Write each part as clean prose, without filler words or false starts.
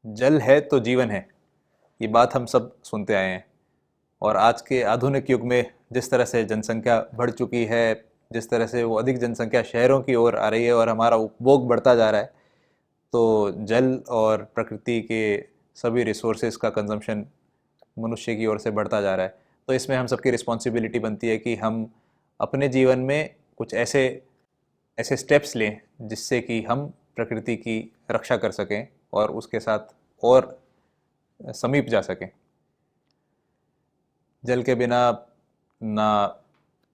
जल है तो जीवन है, ये बात हम सब सुनते आए हैं। और आज के आधुनिक युग में जिस तरह से जनसंख्या बढ़ चुकी है, जिस तरह से वो अधिक जनसंख्या शहरों की ओर आ रही है और हमारा उपभोग बढ़ता जा रहा है, तो जल और प्रकृति के सभी रिसोर्सेज का कंजम्पशन मनुष्य की ओर से बढ़ता जा रहा है। तो इसमें हम सबकी रिस्पॉन्सिबिलिटी बनती है कि हम अपने जीवन में कुछ ऐसे ऐसे स्टेप्स लें जिससे कि हम प्रकृति की रक्षा कर सकें और उसके साथ और समीप जा सकें। जल के बिना ना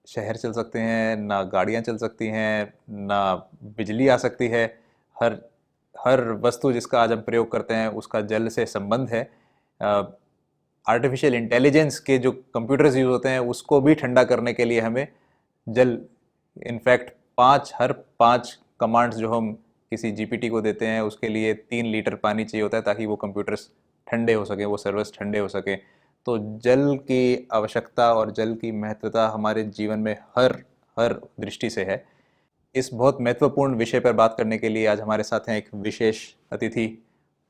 शहर चल सकते हैं, ना गाड़ियाँ चल सकती हैं, ना बिजली आ सकती है। हर हर वस्तु जिसका आज हम प्रयोग करते हैं उसका जल से संबंध है। आर्टिफिशियल इंटेलिजेंस के जो कंप्यूटर्स यूज़ होते हैं उसको भी ठंडा करने के लिए हमें जल, इनफैक्ट हर पाँच कमांड्स जो हम किसी जीपीटी को देते हैं उसके लिए 3 लीटर पानी चाहिए होता है ताकि वो कंप्यूटर्स ठंडे हो सकें, वो सर्वर्स ठंडे हो सकें। तो जल की आवश्यकता और जल की महत्वता हमारे जीवन में हर हर दृष्टि से है। इस बहुत महत्वपूर्ण विषय पर बात करने के लिए आज हमारे साथ हैं एक विशेष अतिथि,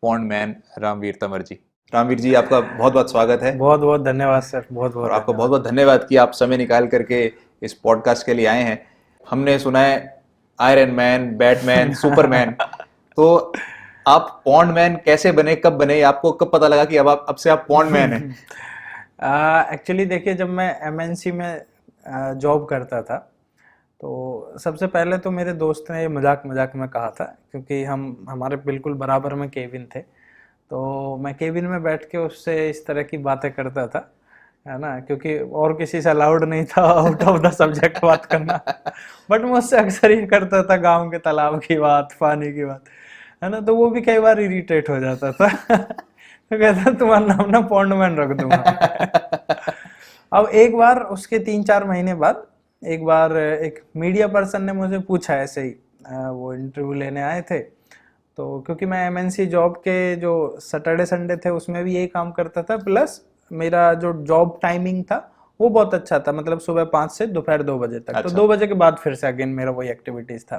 पॉन्ड मैन रामवीर तंवर जी। रामवीर जी, आपका बहुत बहुत स्वागत है। बहुत बहुत धन्यवाद सर, बहुत और बहुत आपको बहुत धन्यवाद। बहुत धन्यवाद कि आप समय निकाल करके इस पॉडकास्ट के लिए आए हैं। हमने सुना है आयरन मैन, बैटमैन, सुपरमैन, तो आप पॉन्ड मैन कैसे बने, कब बने, आपको कब पता लगा कि अब से आप पॉन्ड मैन हैं? एक्चुअली देखिए, जब मैं एमएनसी में जॉब करता था तो सबसे पहले तो मेरे दोस्त ने ये मजाक मजाक में कहा था, क्योंकि हम हमारे बिल्कुल बराबर में केबिन थे। तो मैं केबिन में बैठ के उससे इस तरह की बातें करता था, है ना, क्योंकि और किसी से अलाउड नहीं था आउट ऑफ द सब्जेक्ट बात करना। बट मैं उससे अक्सर ये करता था, गांव के तालाब की बात, पानी की बात, है ना। तो वो भी कई बार इरिटेट हो जाता था। तो कहता तुम्हारा नाम ना पॉन्डमैन रख दूंगा मैं। अब एक बार उसके 3-4 महीने बाद एक बार एक मीडिया पर्सन ने मुझे पूछा ऐसे ही, वो इंटरव्यू लेने आए थे। तो क्योंकि मैं एमएनसी जॉब के जो सैटरडे संडे थे उसमें भी यही काम करता था, प्लस मेरा जो जॉब टाइमिंग था वो बहुत अच्छा था, मतलब सुबह 5 से दोपहर 2 बजे तक। तो अच्छा। 2 बजे के बाद फिर से अगेन मेरा वही एक्टिविटीज था।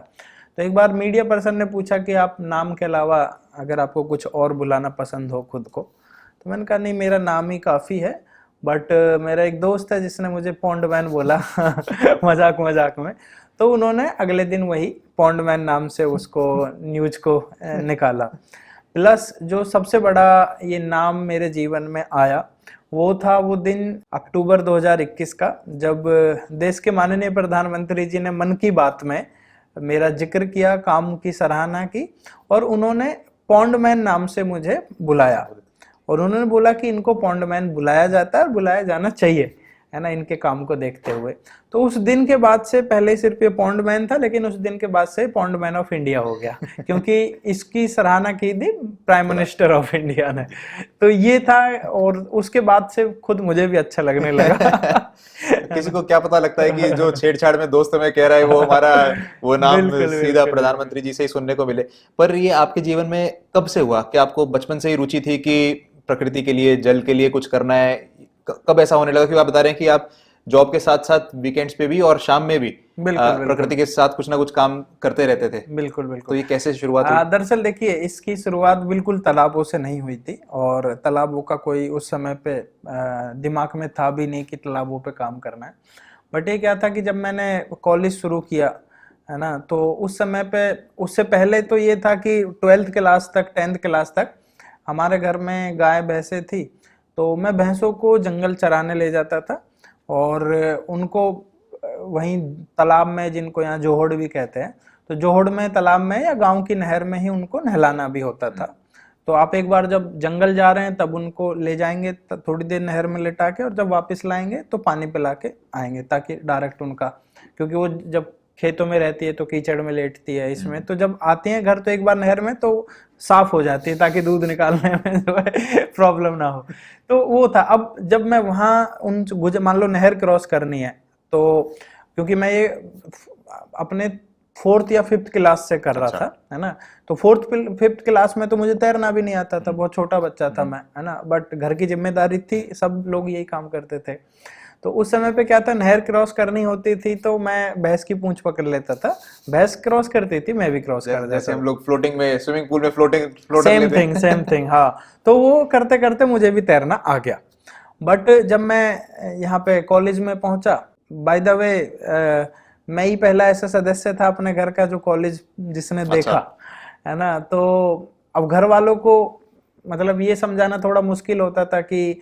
तो एक बार मीडिया पर्सन ने पूछा कि आप नाम के अलावा अगर आपको कुछ और बुलाना पसंद हो खुद को, तो मैंने कहा नहीं, मेरा नाम ही काफ़ी है। बट मेरा एक दोस्त है जिसने मुझे पॉन्डमैन बोला मजाक मजाक में। तो उन्होंने अगले दिन वही पॉन्डमैन नाम से उसको न्यूज को निकाला। प्लस जो सबसे बड़ा ये नाम मेरे जीवन में आया वो था वो दिन अक्टूबर 2021 का, जब देश के माननीय प्रधानमंत्री जी ने मन की बात में मेरा जिक्र किया, काम की सराहना की, और उन्होंने पॉन्डमैन नाम से मुझे बुलाया। और उन्होंने बोला कि इनको पॉन्डमैन बुलाया जाता है और बुलाया जाना चाहिए, है ना, इनके काम को देखते हुए। तो उस दिन के बाद से, पहले सिर्फ ये पॉन्डमैन था, लेकिन उस दिन के बाद से पॉन्डमैन ऑफ इंडिया हो गया, क्योंकि इसकी सराहना की थी प्राइम मिनिस्टर ऑफ इंडिया ने। तो ये था, और उसके बाद से खुद मुझे भी अच्छा लगने लगा। है किसी ना। को क्या पता लगता है कि जो छेड़छाड़ में दोस्त हमें कह रहा है वो हमारा वो नाम बिल्कुल सीधा बिल्कुल बिल्कुल। प्रधानमंत्री जी से ही सुनने को मिले। पर ये आपके जीवन में कब से हुआ कि आपको बचपन से ही रुचि थी कि प्रकृति के लिए, जल के लिए कुछ करना है? कब ऐसा होने लगा? कि आप बता रहे हैं कि आप जॉब के साथ साथ वीकेंड्स पे भी और शाम में भी बिल्कुल बिल्कुल प्रकृति के साथ कुछ ना कुछ काम करते रहते थे। बिल्कुल तो बिल्कुल। ये कैसे शुरुआत हुई? दरअसल देखिए, इसकी शुरुआत बिल्कुल तालाबों से नहीं हुई थी, और तालाबों का कोई उस समय पे दिमाग में था भी नहीं कि तालाबों पे काम करना है। बट ये क्या था कि जब मैंने कॉलेज शुरू किया, है ना, तो उस समय पे, उससे पहले तो ये था कि 12th क्लास तक, 10th क्लास तक हमारे घर में गाय भैंसें थी। तो मैं भैंसों को जंगल चराने ले जाता था, और उनको वहीं तालाब में, जिनको यहाँ जोहड़ भी कहते हैं, तो जोहड़ में, तालाब में या गांव की नहर में ही उनको नहलाना भी होता था। तो आप एक बार जब जंगल जा रहे हैं तब उनको ले जाएंगे, थोड़ी देर नहर में लेटा के, और जब वापस लाएंगे तो पानी पिला के आएंगे, ताकि डायरेक्ट उनका, क्योंकि वो जब खेतों में रहती है तो कीचड़ में लेटती है इसमें, तो जब आती हैं घर तो एक बार नहर में तो साफ हो जाती है, ताकि दूध निकालने में जो है प्रॉब्लम ना हो। तो वो था। अब जब मैं वहां उन मान लो नहर क्रॉस करनी है, तो क्योंकि मैं ये अपने 4th या 5th क्लास से कर रहा अच्छा। था, है ना। तो 4th 5th क्लास में तो मुझे तैरना भी नहीं आता था, बहुत छोटा बच्चा था मैं, है ना। बट घर की जिम्मेदारी थी, सब लोग यही काम करते थे। तो उस समय पे क्या था, नहर क्रॉस करनी होती थी तो मैं भैंस की पूंछ पकड़ लेता था, भैंस क्रॉस करती थी, मैं भी क्रॉस कर जैसे जाता हम था। लोग फ्लोटिंग में, स्विमिंग पूल में फ्लोटर सेम लेते थिंग, हैं। सेम थिंग, हाँ। तो वो करते करते मुझे भी तैरना आ गया। बट जब मैं यहाँ पे कॉलेज में पहुंचा, बाय द वे मैं ही पहला ऐसा सदस्य था अपने घर का जो कॉलेज जिसने अच्छा। देखा, है ना। तो अब घर वालों को मतलब ये समझाना थोड़ा मुश्किल होता था कि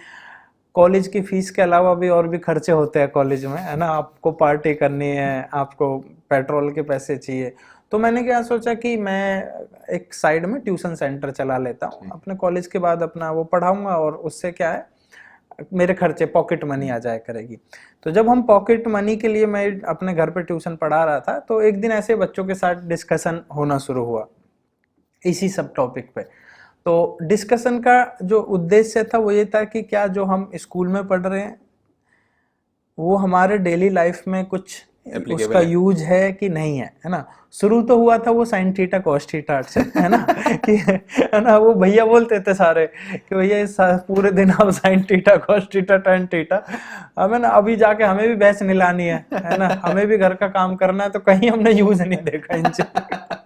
कॉलेज की फीस के अलावा भी और भी खर्चे होते हैं कॉलेज में, है ना। आपको पार्टी करनी है, आपको पेट्रोल के पैसे चाहिए। तो मैंने क्या सोचा कि मैं एक साइड में ट्यूशन सेंटर चला लेता हूँ, ठीक। अपने कॉलेज के बाद अपना वो पढ़ाऊंगा और उससे क्या है, मेरे खर्चे पॉकेट मनी आ जाया करेगी। तो जब हम पॉकेट मनी के लिए मैं अपने घर पे ट्यूशन पढ़ा रहा था, तो एक दिन ऐसे बच्चों के साथ डिस्कशन होना शुरू हुआ इसी सब टॉपिक पे। तो डिस्कशन का जो उद्देश्य था वो ये था कि क्या जो हम स्कूल में पढ़ रहे हैं वो हमारे डेली लाइफ में कुछ उसका एप्लीकेबल है। यूज है कि नहीं है ना। शुरू तो हुआ था वो साइन थीटा कॉस थीटा से, है ना कि, है ना, वो भैया बोलते थे सारे कि भैया पूरे दिन आप sine theta cos theta tan theta, हमें ना अभी जाके हमें भी भैंस निलानी है ना, हमें भी घर का काम करना है, तो कहीं हमने यूज नहीं देखा इन चीजों का,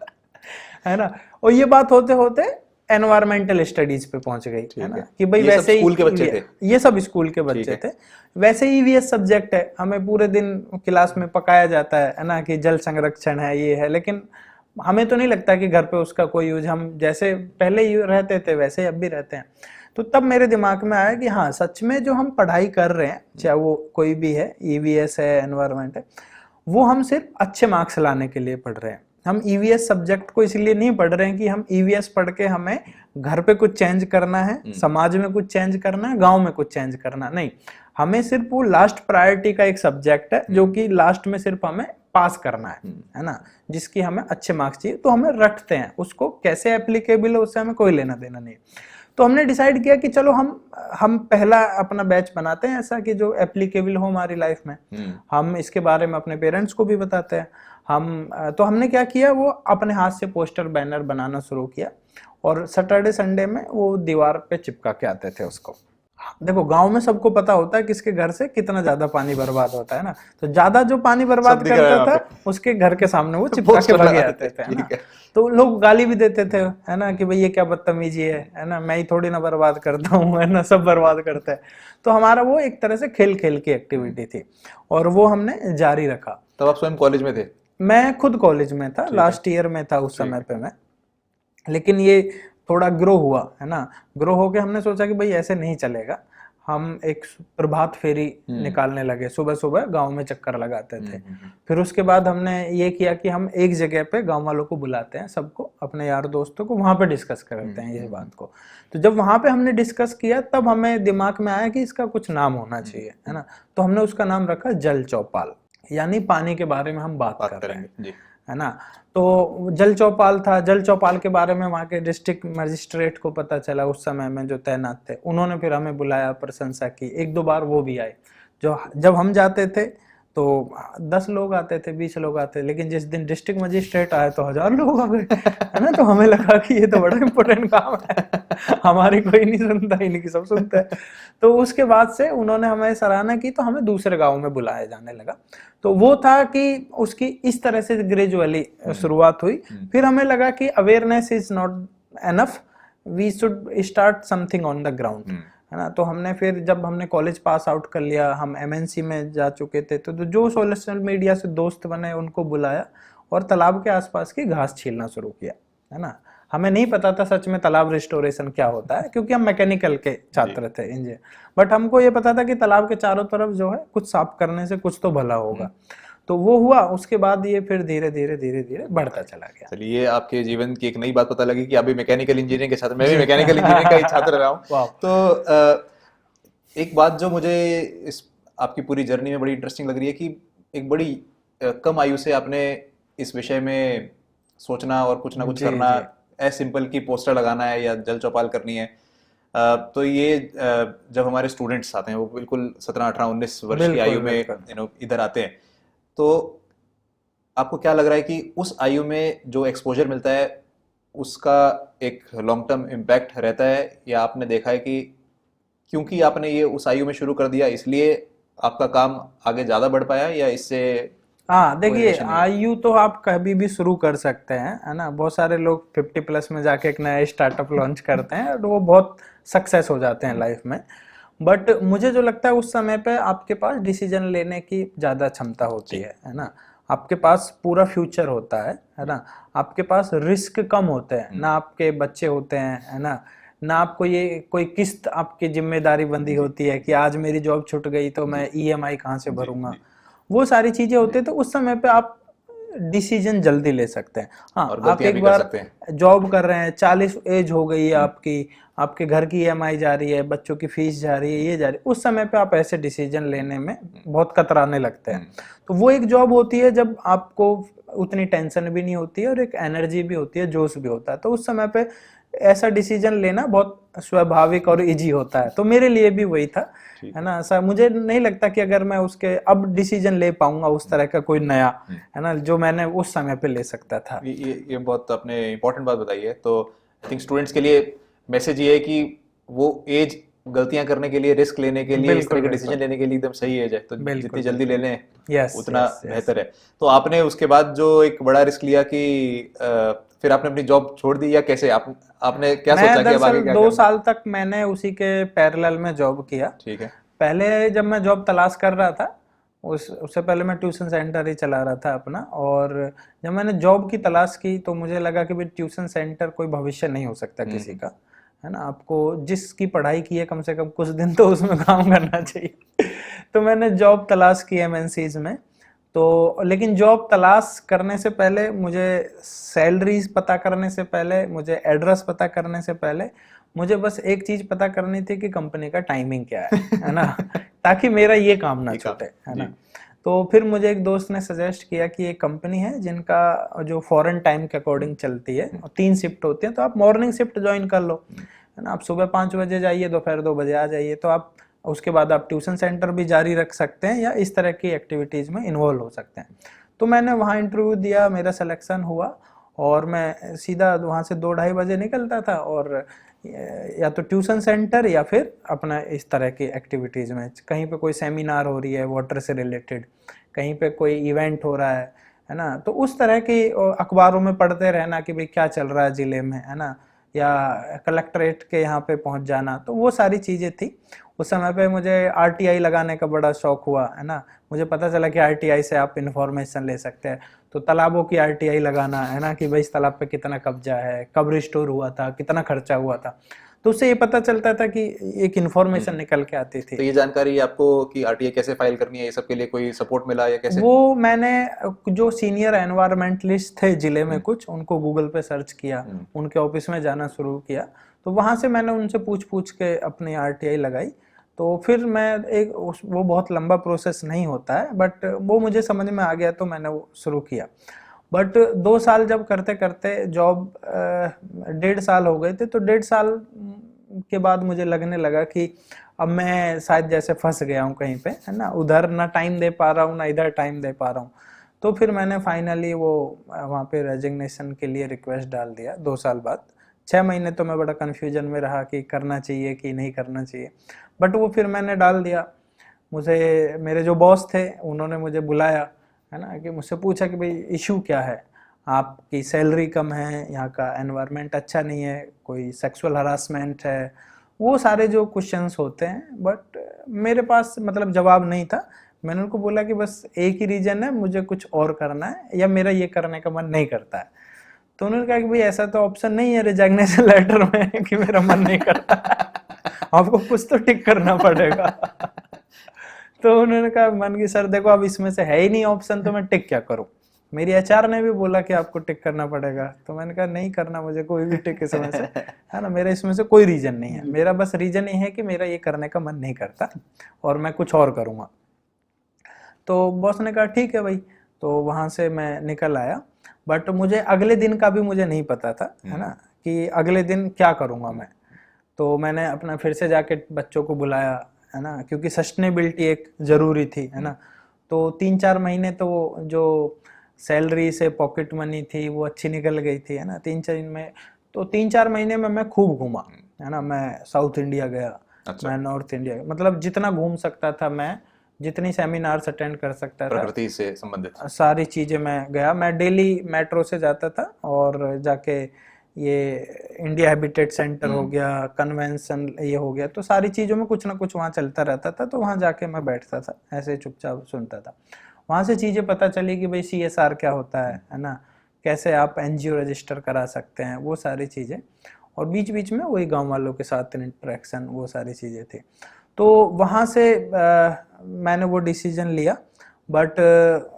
है ना। और ये बात होते होते एनवायरमेंटल स्टडीज पे पहुंच गई, है ठीक ना, है। कि भाई ये सब वैसे ही स्कूल के बच्चे थे। ये सब स्कूल के ठीक बच्चे है। थे। वैसे ईवीएस सब्जेक्ट है, हमें पूरे दिन क्लास में पकाया जाता है ना, कि जल संरक्षण है, ये है, लेकिन हमें तो नहीं लगता कि घर पे उसका कोई यूज, हम जैसे पहले रहते थे वैसे ही अब भी रहते हैं। तो तब मेरे दिमाग में आया कि हाँ, सच में जो हम पढ़ाई कर रहे हैं, चाहे वो कोई भी है, ईवीएस है, एनवायरमेंट है, वो हम सिर्फ अच्छे मार्क्स लाने के लिए पढ़ रहे हैं। हम ईवीएस सब्जेक्ट को इसलिए नहीं पढ़ रहे हैं कि हम ईवीएस पढ़ के हमें घर पे कुछ चेंज करना है, समाज में कुछ चेंज करना है, गांव में कुछ चेंज करना नहीं। हमें सिर्फ वो लास्ट प्रायोरिटी का एक सब्जेक्ट है जो कि लास्ट में सिर्फ हमें पास करना है ना, जिसकी हमें अच्छे मार्क्स चाहिए, तो हमें रटते हैं उसको, कैसे एप्लीकेबल है उससे हमें कोई लेना देना नहीं। तो हमने डिसाइड किया कि चलो हम पहला अपना बैच बनाते हैं ऐसा कि जो एप्लीकेबल हो हमारी लाइफ में। हम इसके बारे में अपने पेरेंट्स को भी बताते हैं। तो हमने क्या किया, वो अपने हाथ से पोस्टर बैनर बनाना शुरू किया और सैटरडे संडे में वो दीवार पे चिपका के आते थे उसको। देखो, गांव में सबको पता होता है किसके घर से कितना ज्यादा पानी बर्बाद होता है ना, तो ज्यादा जो पानी सब बर्बाद दिख रहा है करता वहाँ था उसके घर के सामने वो चिपका के पोस्टर भागे लगा आते देते। थे, है ना। ठीक है। तो लोग गाली भी देते थे, है ना, कि भाई ये क्या बदतमीजी है ना, मैं ही थोड़ी ना बर्बाद करता हूँ, है ना, सब बर्बाद करता है। तो हमारा वो एक तरह से खेल खेल की एक्टिविटी थी और वो हमने जारी रखा। तब आप स्वयं कॉलेज में थे? मैं खुद कॉलेज में था, ठीक है। लास्ट ईयर में था उस ठीक समय है। पे मैं। लेकिन ये थोड़ा ग्रो हुआ, है ना, ग्रो होके हमने सोचा कि भाई ऐसे नहीं चलेगा। हम एक प्रभात फेरी निकालने लगे, सुबह सुबह गांव में चक्कर लगाते थे। फिर उसके बाद हमने ये किया कि हम एक जगह पे गांव वालों को बुलाते हैं, सबको, अपने यार दोस्तों को, वहां पे डिस्कस करते हैं ये बात को। तो जब वहां पे हमने डिस्कस किया तब हमें दिमाग में आया कि इसका कुछ नाम होना चाहिए, है ना। तो हमने उसका नाम रखा जल चौपाल, यानी पानी के बारे में हम बात कर रहे हैं, जी। है ना। तो जल चौपाल था, जल चौपाल के बारे में वहाँ के डिस्ट्रिक्ट मजिस्ट्रेट को पता चला उस समय में जो तैनात थे, उन्होंने फिर हमें बुलाया, प्रशंसा की, एक दो बार वो भी आए। जो जब हम जाते थे तो 10 लोग आते थे, 20 लोग आते, लेकिन जिस दिन डिस्ट्रिक्ट मजिस्ट्रेट आए तो 1000 लोग आ गए, है ना। तो हमें लगा कि ये तो बड़ा इंपॉर्टेंट काम है, हमारी कोई नहीं सुनता, इनकी सब सुनते हैं। तो उसके बाद से उन्होंने हमें सराहना की, तो हमें दूसरे गाँव में बुलाया जाने लगा। तो वो था कि उसकी इस तरह से ग्रेजुअली शुरुआत हुई। फिर हमें लगा कि awareness is not enough, we should start something on the ground, है ना। तो हमने फिर जब हमने कॉलेज पास आउट कर लिया, हम एमएनसी में जा चुके थे, तो जो सोशल मीडिया से दोस्त बने उनको बुलाया और तालाब के आसपास की घास छीलना शुरू किया, है ना। हमें नहीं पता था सच में तालाब रिस्टोरेशन क्या होता है, क्योंकि हम मैकेनिकल के छात्र थे, इंजीनियर। बट हमको ये पता था कि तालाब के चारों तरफ जो है कुछ साफ करने से कुछ तो भला होगा। तो वो हुआ, उसके बाद ये फिर धीरे धीरे धीरे धीरे बढ़ता चला गया। चलिए, आपके जीवन की एक नई बात पता लगी कि आप भी मैकेनिकल इंजीनियरिंग के छात्र, मैं भी मैकेनिकल इंजीनियरिंग का ही छात्र रहा हूँ। तो एक बात जो मुझे इस आपकी पूरी जर्नी में बड़ी इंटरेस्टिंग लग रही है कि एक बड़ी कम आयु से आपने इस विषय में सोचना और कुछ ना कुछ करना, एज सिंपल की पोस्टर लगाना है या जल चौपाल करनी है। तो ये जब हमारे स्टूडेंट्स आते हैं, वो बिल्कुल 17, 18, 19 वर्ष की आयु में इधर आते हैं, तो आपको क्या लग रहा है कि उस आयु में जो एक्सपोजर मिलता है उसका एक लॉन्ग टर्म इम्पैक्ट रहता है, या आपने देखा है कि क्योंकि आपने ये उस आयु में शुरू कर दिया इसलिए आपका काम आगे ज्यादा बढ़ पाया या इससे हाँ कोई देखिए, रिलेशन नहीं है? आयु तो आप कभी भी शुरू कर सकते हैं, है ना। बहुत सारे लोग 50+ में जाके एक नया स्टार्टअप लॉन्च करते हैं और वो बहुत सक्सेस हो जाते हैं लाइफ में। बट मुझे जो लगता है उस समय पे आपके पास डिसीजन लेने की ज़्यादा क्षमता होती जी है ना। आपके पास पूरा फ्यूचर होता है जी। ना। आपके पास रिस्क कम होते हैं ना, हम्म। आपके बच्चे होते हैं, है ना। ना आपको ये कोई किस्त आपकी जिम्मेदारी बंदी जी होती है कि आज मेरी जॉब छूट गई तो जी मैं ईएमआई कहाँ से जी भरूंगा। जी वो सारी चीजें जी। होती है, तो उस समय पे आप डिसीजन जल्दी ले सकते हैं। हाँ, और आप गलतियां एक भी कर बार सकते हैं। जॉब कर रहे हैं, 40 एज हो गई है हम्म। आपकी, आपके घर की ईएमआई जा रही है, बच्चों की फीस जा रही है, ये जा रही है, उस समय पे आप ऐसे डिसीजन लेने में बहुत कतराने लगते हैं। हम्म। तो वो एक जॉब होती है जब आपको उतनी टेंशन भी नहीं होती है और एक एनर्जी भी होती है, जोश भी होता है, तो उस समय पे ऐसा डिसीजन लेना बहुत स्वाभाविक और इजी होता है। तो मेरे लिए भी वही था, ठीक है है। ना। ऐसा मुझे नहीं लगता कि अगर मैं उसके अब डिसीजन ले पाऊंगा उस तरह का कोई नया, हम्म। है ना, जो मैंने उस समय पे ले सकता था। ये बहुत आपने इम्पोर्टेंट बात बताई है। तो आई थिंक स्टूडेंट्स के लिए मैसेज ये है कि वो एज गलतियां करने के लिए, रिस्क लेने के लिए, इस तरह बिल्कुल के बिल्कुल डिसीजन लेने के लिए एकदम सही एज है, तो जितनी बिल्कुल जल्दी ले बिल्कुल। लें यस उतना यस यस। बेहतर है। तो आपने उसके बाद जो एक बड़ा रिस्क लिया कि फिर आपने अपनी जॉब छोड़ दी या कैसे आपने क्या मैं सोचा कि अब दरअसल आगे क्या 2 करना है? साल तक मैंने उसी के पैरेलल में जॉब किया। ठीक है। पहले जब मैं जॉब तलाश कर रहा था, उस उससे पहले मैं ट्यूशन सेंटर ही चला रहा था अपना। और जब मैंने जॉब की तलाश की तो मुझे लगा कि भाई ट्यूशन सेंटर कोई भविष्य नहीं हो सकता किसी हम्म। का, है ना। आपको जिसकी पढ़ाई की है कम से कम कुछ दिन तो उसमें काम करना चाहिए। तो मैंने जॉब तलाश की एमएनसीज में। तो लेकिन जॉब तलाश करने से पहले मुझे, सैलरीज पता करने से पहले मुझे, एड्रेस पता करने से पहले मुझे बस एक चीज पता करनी थी कि कंपनी का टाइमिंग क्या है ना। ताकि मेरा ये काम ना ये काम। छूटे, है जी। ना। तो फिर मुझे एक दोस्त ने सजेस्ट किया कि एक कंपनी है जिनका जो फॉरेन टाइम के अकॉर्डिंग चलती है और 3 शिफ्ट होती है, तो आप मॉर्निंग शिफ्ट ज्वाइन कर लो, है ना। आप सुबह 5 बजे जाइए, दोपहर 2 बजे आ जाइए, तो आप उसके बाद आप ट्यूशन सेंटर भी जारी रख सकते हैं या इस तरह की एक्टिविटीज में इन्वॉल्व हो सकते हैं। तो मैंने वहाँ इंटरव्यू दिया, मेरा सिलेक्शन हुआ और मैं सीधा वहाँ से 2-2:30 बजे निकलता था और या तो ट्यूशन सेंटर या फिर अपना इस तरह की एक्टिविटीज़ में, कहीं पे कोई सेमिनार हो रही है वाटर से रिलेटेड, कहीं पे कोई इवेंट हो रहा है ना। तो उस तरह की अखबारों में पढ़ते रहना कि भाई क्या चल रहा है ज़िले में, है ना, या कलेक्ट्रेट के यहाँ पे पहुँच जाना, तो वो सारी चीज़ें थी। उस समय पे मुझे आरटीआई लगाने का बड़ा शौक हुआ, है ना। मुझे पता चला कि आरटीआई से आप इंफॉर्मेशन ले सकते हैं, तो तालाबों की आरटीआई लगाना, है ना, कि भाई इस तालाब पे कितना कब्जा है, कब रिस्टोर हुआ था, कितना खर्चा हुआ था, तो उससे ये पता चलता था कि एक इंफॉर्मेशन निकल के आती थी। तो ये जानकारी आपको कि आरटीआई कैसे फाइल करनी है, ये सब के लिए कोई सपोर्ट मिला या कैसे? वो मैंने जो सीनियर एनवायरमेंटलिस्ट थे जिले में कुछ, उनको गूगल पे सर्च किया, हम्म। उनके ऑफिस में जाना शुरू किया, तो वहां से मैंने उनसे पूछ पूछ के अपनी आरटीआई लगाई। तो फिर मैं वो बहुत लंबा प्रोसेस नहीं होता है, बट वो मुझे समझ में आ गया तो मैंने वो शुरू किया। बट 2 साल जब करते करते जॉब, 1.5 साल हो गए थे, तो 1.5 साल के बाद मुझे लगने लगा कि अब मैं शायद जैसे फंस गया हूँ कहीं पे, है ना, उधर ना टाइम दे पा रहा हूँ ना इधर टाइम दे पा रहा हूँ। तो फिर मैंने फाइनली वो वहाँ पे रेजिग्नेशन के लिए रिक्वेस्ट डाल दिया 2 साल बाद। 6 महीने तो मैं बड़ा कन्फ्यूजन में रहा कि करना चाहिए कि नहीं करना चाहिए, बट वो फिर मैंने डाल दिया। मुझे मेरे जो बॉस थे उन्होंने मुझे बुलाया, है ना, कि मुझसे पूछा कि भाई इशू क्या है, आपकी सैलरी कम है, यहाँ का एनवायरनमेंट अच्छा नहीं है, कोई सेक्सुअल हरासमेंट है, वो सारे जो क्वेश्चंस होते हैं। बट मेरे पास मतलब जवाब नहीं था। मैंने उनको बोला कि बस एक ही रीजन है, मुझे कुछ और करना है या मेरा ये करने का मन नहीं करता है। तो उन्होंने कहा कि भाई ऐसा तो ऑप्शन नहीं है रिजाइनेशन लेटर में कि मेरा मन नहीं करता। आपको कुछ तो टिक करना पड़ेगा। तो उन्होंने कहा मन की सर देखो, अब इसमें से है ही नहीं ऑप्शन, तो मैं टिक क्या करूं। मेरी एचआर ने भी बोला कि आपको टिक करना पड़ेगा, तो मैंने कहा नहीं करना मुझे कोई भी टिक इसमें से, है ना। मेरा इसमें से कोई रीजन नहीं है, मेरा बस रीजन ये है कि मेरा ये करने का मन नहीं करता और मैं कुछ और करूंगा। तो बॉस ने कहा ठीक है भाई। तो वहां से मैं निकल आया। बट मुझे अगले दिन का भी मुझे नहीं पता था, है ना, कि अगले दिन क्या करूंगा मैं। तो मैंने अपना फिर से जाके बच्चों को बुलाया, है ना, क्योंकि सस्टेनेबिलिटी एक जरूरी थी, है ना। तो 3-4 महीने तो वो जो सैलरी से पॉकेट मनी थी वो अच्छी निकल गई थी, है ना, 3-4 में। तो 3-4 महीने में मैं खूब घूमा, है ना। मैं साउथ इंडिया गया, अच्छा। मैं नॉर्थ इंडिया, मतलब जितना घूम सकता था मैं जितनी सेमिनार्स अटेंड कर सकता था प्रकृति से संबंधित सारी चीज़ें मैं गया। मैं डेली मेट्रो से जाता था और जाके ये इंडिया हैबिटेट सेंटर हो गया, कन्वेंशन ये हो गया, तो सारी चीज़ों में कुछ ना कुछ वहाँ चलता रहता था, तो वहाँ जाके मैं बैठता था, ऐसे चुपचाप सुनता था। वहाँ से चीज़ें पता चली कि भाई CSR क्या होता है ना, कैसे आप NGO रजिस्टर करा सकते हैं, वो सारी चीज़ें। और बीच बीच में वही गांव वालों के साथ इंटरेक्शन, वो सारी चीज़ें थी। तो वहाँ से मैंने वो डिसीजन लिया, बट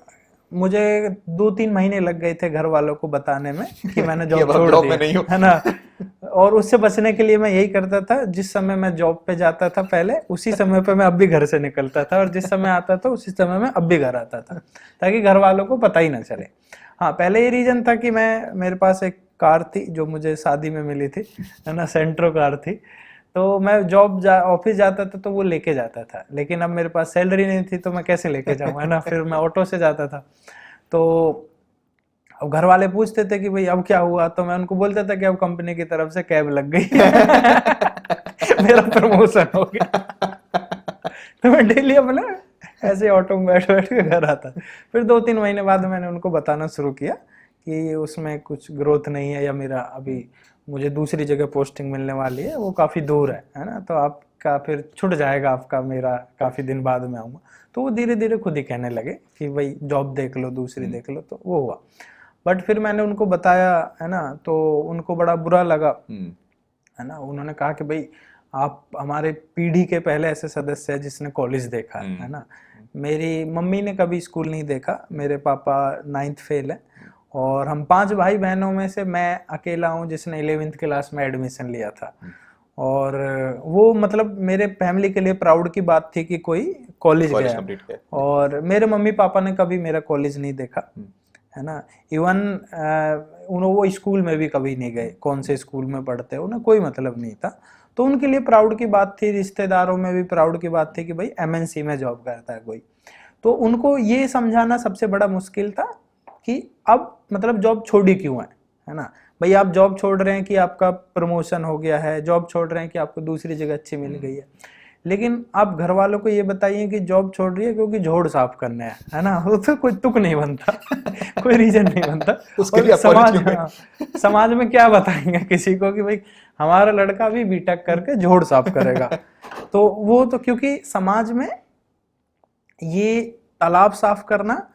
मुझे 2-3 महीने लग गए थे घर वालों को बताने में कि मैंने जॉब छोड़ जॉब दी में नहीं हूँ। है ना। और उससे बचने के लिए मैं यही करता था, जिस समय मैं जॉब पे जाता था पहले, उसी समय पे मैं अब भी घर से निकलता था, और जिस समय आता था उसी समय मैं अब भी घर आता था, ताकि घर वालों को पता ही ना चले। हाँ, पहले ये रीजन था कि मेरे पास एक कार थी जो मुझे शादी में मिली थी, है ना, सेंट्रो कार थी। तो मैं ऑफिस जाता था तो वो लेके जाता था, लेकिन अब मेरे पास सैलरी नहीं थी तो मैं कैसे लेके जाऊँ, है ना। फिर मैं ऑटो से जाता था। तो अब घर वाले पूछते थे कि भाई अब क्या हुआ, तो मैं उनको बोलता था कि अब कंपनी की तरफ से कैब लग गई मेरा प्रमोशन हो गया। तो मैं डेली अपना ऐसे ऑटो में बैठ बैठ के घर आता। फिर 2-3 महीने बाद मैंने उनको बताना शुरू किया कि उसमें कुछ ग्रोथ नहीं है, या मेरा अभी मुझे दूसरी जगह पोस्टिंग मिलने वाली है, वो काफ़ी दूर है ना, तो आपका फिर छूट जाएगा आपका, मेरा काफ़ी दिन बाद में आऊँगा। तो वो धीरे धीरे खुद ही कहने लगे कि भाई जॉब देख लो, दूसरी देख लो, तो वो हुआ। बट फिर मैंने उनको बताया, है ना, तो उनको बड़ा बुरा लगा, है ना। उन्होंने कहा कि भाई आप हमारे पीढ़ी के पहले ऐसे सदस्य हैं जिसने कॉलेज देखा है ना। मेरी मम्मी ने कभी स्कूल नहीं देखा, मेरे पापा 9th फेल है, और हम 5 भाई बहनों में से मैं अकेला हूँ जिसने 11th क्लास में एडमिशन लिया था। और वो मतलब मेरे फैमिली के लिए प्राउड की बात थी कि कोई कॉलेज गया। और मेरे मम्मी पापा ने कभी मेरा कॉलेज नहीं देखा, है ना। इवन वो स्कूल में भी कभी नहीं गए, कौन से स्कूल में पढ़ते, उन्हें कोई मतलब नहीं था। तो उनके लिए प्राउड की बात थी, रिश्तेदारों में भी प्राउड की बात थी कि भाई MNC में जॉब करता है कोई। तो उनको ये समझाना सबसे बड़ा मुश्किल था कि अब मतलब जॉब छोड़ी क्यों है ना। भाई आप जॉब छोड़ रहे हैं कि आपका प्रमोशन हो गया है, जॉब छोड़ रहे हैं कि आपको दूसरी जगह अच्छी मिल गई है, लेकिन आप घर वालों को ये बताइए कि जॉब छोड़ रही है क्योंकि झोड़ साफ करने है ना, वो तो कोई तुक नहीं बनता कोई रीजन नहीं बनता। उसके लिए समाज में क्या बताएंगे किसी को कि भाई हमारा लड़का भी बीटेक करके झोड़ साफ करेगा। तो वो तो क्योंकि समाज में ये तालाब साफ करना,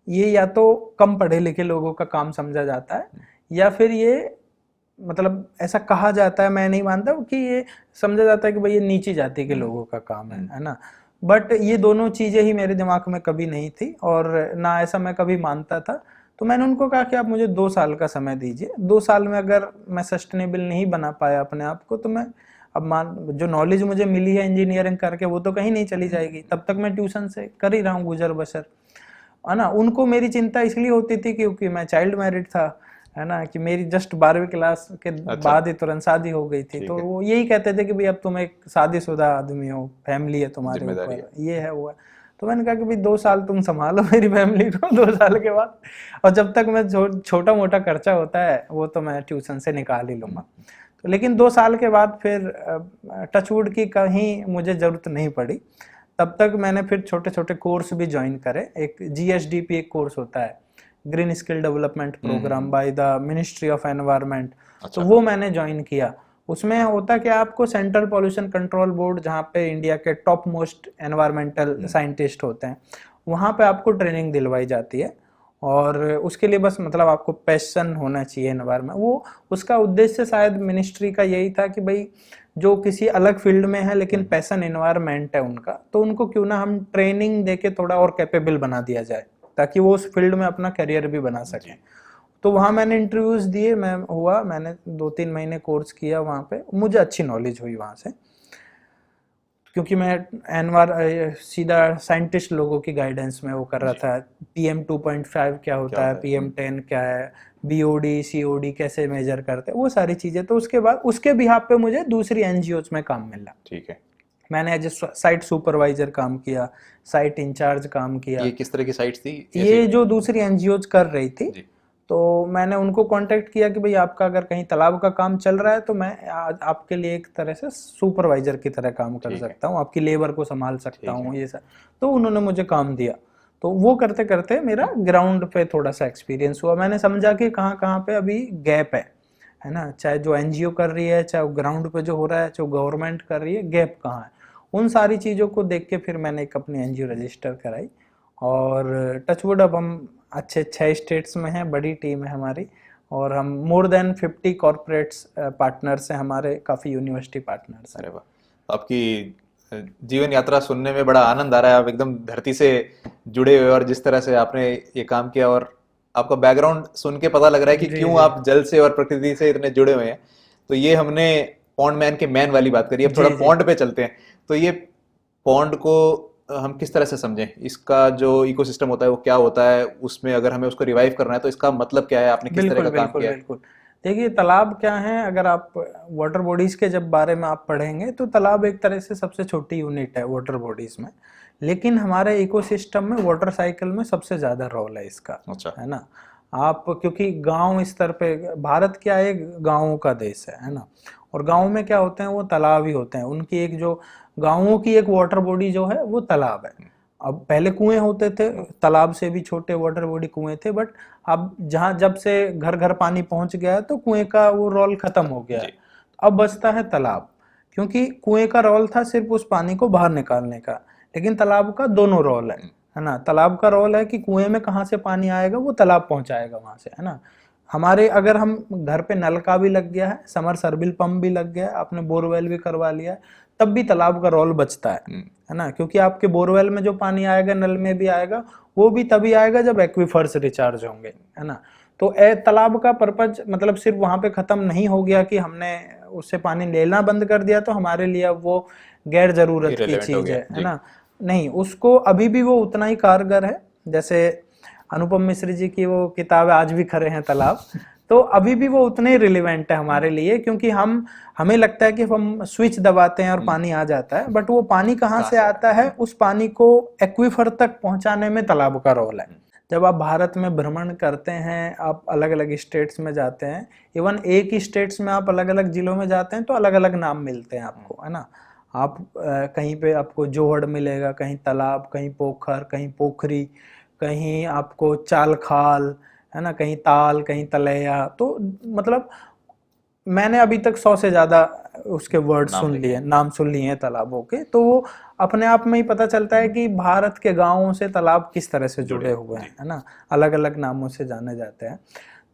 ये या तो कम पढ़े लिखे लोगों का काम समझा जाता है, या फिर ये मतलब ऐसा कहा जाता है, मैं नहीं मानता कि ये समझा जाता है कि भाई ये नीची जाति के लोगों का काम है ना। बट ये दोनों चीजें ही मेरे दिमाग में कभी नहीं थी, और ना ऐसा मैं कभी मानता था। तो मैंने उनको कहा कि आप मुझे 2 साल का समय दीजिए, 2 साल में अगर मैं सस्टेनेबल नहीं बना पाया अपने आप को, तो मैं अब जो नॉलेज मुझे मिली है इंजीनियरिंग करके वो तो कहीं नहीं चली जाएगी, तब तक मैं ट्यूशन से कर ही रहा हूँ गुजर बसर, है ना। उनको मेरी चिंता इसलिए होती थी क्योंकि मैं चाइल्ड मैरिड था, है ना, कि मेरी जस्ट 12वीं क्लास के बाद ही तुरंत शादी हो गई थी। तो वो यही कहते थे कि भाई अब तुम एक शादीशुदा आदमी हो, फैमिली है तुम्हारे ऊपर, ये है वो है। तो मैंने कहा कि भाई 2 साल तुम संभालो मेरी फैमिली को, 2 साल के बाद, और जब तक मैं छोटा मोटा खर्चा होता है वो तो मैं ट्यूशन से निकाल ही लूंगा। तो लेकिन 2 साल के बाद फिर टचवुड की कहीं मुझे जरूरत नहीं पड़ी। तब तक मैंने फिर छोटे छोटे कोर्स भी ज्वाइन करे। एक GSDP एक कोर्स होता है, Green Skill Development Programme by the Ministry of Environment. तो वो मैंने ज्वाइन किया। उसमें होता कि आपको सेंट्रल पॉल्यूशन कंट्रोल बोर्ड, जहाँ पे इंडिया के टॉप मोस्ट एनवायरमेंटल साइंटिस्ट होते हैं, वहाँ पे आपको ट्रेनिंग दिलवाई जाती है। और उसके लिए बस मतलब आपको पैशन होना चाहिए एनवायरमेंट। वो उसका उद्देश्य शायद मिनिस्ट्री का यही था कि भाई जो किसी अलग फील्ड में है लेकिन पैशन एनवायरमेंट है उनका, तो उनको क्यों ना हम ट्रेनिंग देके थोड़ा और कैपेबल बना दिया जाए, ताकि वो उस फील्ड में अपना करियर भी बना सकें। तो वहाँ मैंने इंटरव्यूज दिए, मैंने 2-3 महीने कोर्स किया वहाँ पे, मुझे अच्छी नॉलेज हुई वहाँ से, क्योंकि मैं सीधा साइंटिस्ट लोगों की गाइडेंस में वो कर रहा था। PM 2.5 क्या होता है, PM 10 क्या है, BOD COD कैसे मेजर करते हैं, वो सारी चीजें। तो उसके बाद उसके बिहाफ पे मुझे दूसरी NGOs में काम मिला। ठीक है। मैंने एज ए साइट सुपरवाइजर काम किया, साइट इंचार्ज काम किया। ये किस तरह की साइट्स थी? ये जो दूसरी NGOs कर रही थी, तो मैंने उनको कांटेक्ट किया कि भाई आपका अगर कहीं तालाब का काम चल रहा है तो मैं आपके लिए एक तरह से सुपरवाइजर की तरह काम कर ठीक है। सकता हूँ, आपकी लेबर को संभाल सकता ठीक है। हूँ, ये सब। तो उन्होंने मुझे काम दिया। तो वो करते करते मेरा ग्राउंड पे थोड़ा सा एक्सपीरियंस हुआ। मैंने समझा कि कहाँ कहाँ पे अभी गैप है ना, चाहे जो एनजीओ कर रही है, चाहे ग्राउंड पे जो हो रहा है, चाहे गवर्नमेंट कर रही है, गैप कहाँ है। उन सारी चीज़ों को देख के फिर मैंने एक अपनी एनजीओ रजिस्टर कराई। और टचवुड अब हम अच्छे 6 स्टेट्स में हैं, बड़ी टीम है हमारी। और हम मोर देन 50 कॉरपोरेट्स पार्टनर्स हैं हमारे, काफ़ी यूनिवर्सिटी पार्टनर्स हैं। अरे वाह, तो आपकी जीवन यात्रा सुनने में बड़ा आनंद आ रहा है। आप एकदम धरती से जुड़े हुए और जिस तरह से आपने ये काम किया और आपका बैकग्राउंड सुन के पता लग रहा है कि जी क्यों जी आप जल से और प्रकृति से इतने जुड़े हुए हैं। तो ये हमने पॉन्ड मैन के मैन वाली बात करी, अब थोड़ा जी जी। पॉन्ड पे चलते हैं। तो ये पॉन्ड को हम किस तरह से समझें, इसका जो इकोसिस्टम होता है वो क्या होता है, उसमें अगर हमें उसको रिवाइव करना है तो इसका मतलब क्या है, आपने किस तरह बिल्कुल का काम बिल्कुल किया है? बिल्कुल। देखिए तालाब क्या है, अगर आप वाटर बॉडीज के जब बारे में आप पढ़ेंगे तो तालाब एक तरह से सबसे छोटी यूनिट है वाटर बॉडीज में। लेकिन हमारे इकोसिस्टम में वाटर साइकिल में सबसे ज्यादा रोल है इसका, अच्छा। है ना। आप क्योंकि गांव स्तर पे, भारत क्या है, गांवों का देश है ना। और गांव में क्या होते हैं, वो तालाब ही होते हैं। उनकी एक जो गांवों की एक वाटर बॉडी जो है वो तालाब है। अब पहले कुएं होते थे, तालाब से भी छोटे वाटर बॉडी कुएं थे, बट अब जहां जब से घर घर पानी पहुंच गया है तो कुएं का वो रोल खत्म हो गया है। जी। अब बचता है तालाब, क्योंकि कुएं का रोल था सिर्फ उस पानी को बाहर निकालने का, लेकिन तालाब का दोनों रोल है ना। तालाब का रोल है कि कुएं में कहाँ से पानी आएगा वो तालाब पहुंचाएगा वहां से, है ना। हमारे अगर हम घर पे नल का भी लग गया है, समर सरबिल पंप भी लग गया है, आपने बोरवेल भी करवा लिया है, तब भी तालाब का रोल बचता है ना। क्योंकि आपके बोरवेल में जो पानी आएगा नल में भी आएगा, वो भी तभी आएगा जब एक्वीफर्स रिचार्ज होंगे, है ना। तो तालाब का पर्पज मतलब सिर्फ वहां पे खत्म नहीं हो गया कि हमने उससे पानी लेना बंद कर दिया तो हमारे लिए अब वो गैर जरूरत की इरेलेवेंट हो चीज गया है जी। ना। नहीं, उसको अभी भी वो उतना ही कारगर है। जैसे अनुपम मिश्र जी की वो किताब है आज भी खरे हैं तालाब, तो अभी भी वो उतने ही रिलेवेंट है हमारे लिए, क्योंकि हमें लगता है कि हम स्विच दबाते हैं और पानी आ जाता है, बट वो पानी कहाँ से आता है, उस पानी को एक्वीफर तक पहुंचाने में तालाब का रोल है। जब आप भारत में भ्रमण करते हैं, आप अलग अलग स्टेट्स में जाते हैं, इवन एक ही स्टेट्स में आप अलग अलग जिलों में जाते हैं तो अलग अलग नाम मिलते हैं आपको, है ना। आप कहीं पे आपको जोहड़ मिलेगा, कहीं तालाब, कहीं पोखर, कहीं पोखरी, कहीं आपको चाल खाल, है ना, कहीं ताल, कहीं तलैया। तो मतलब मैंने अभी तक 100 से ज्यादा उसके वर्ड नाम सुन लिखे लिए, हैं। नाम सुन लिए हैं तालाबों के। तो वो अपने आप में ही पता चलता है कि भारत के गांवों से तालाब किस तरह से जुड़े हुए हैं, है ना, अलग अलग नामों से जाने जाते हैं।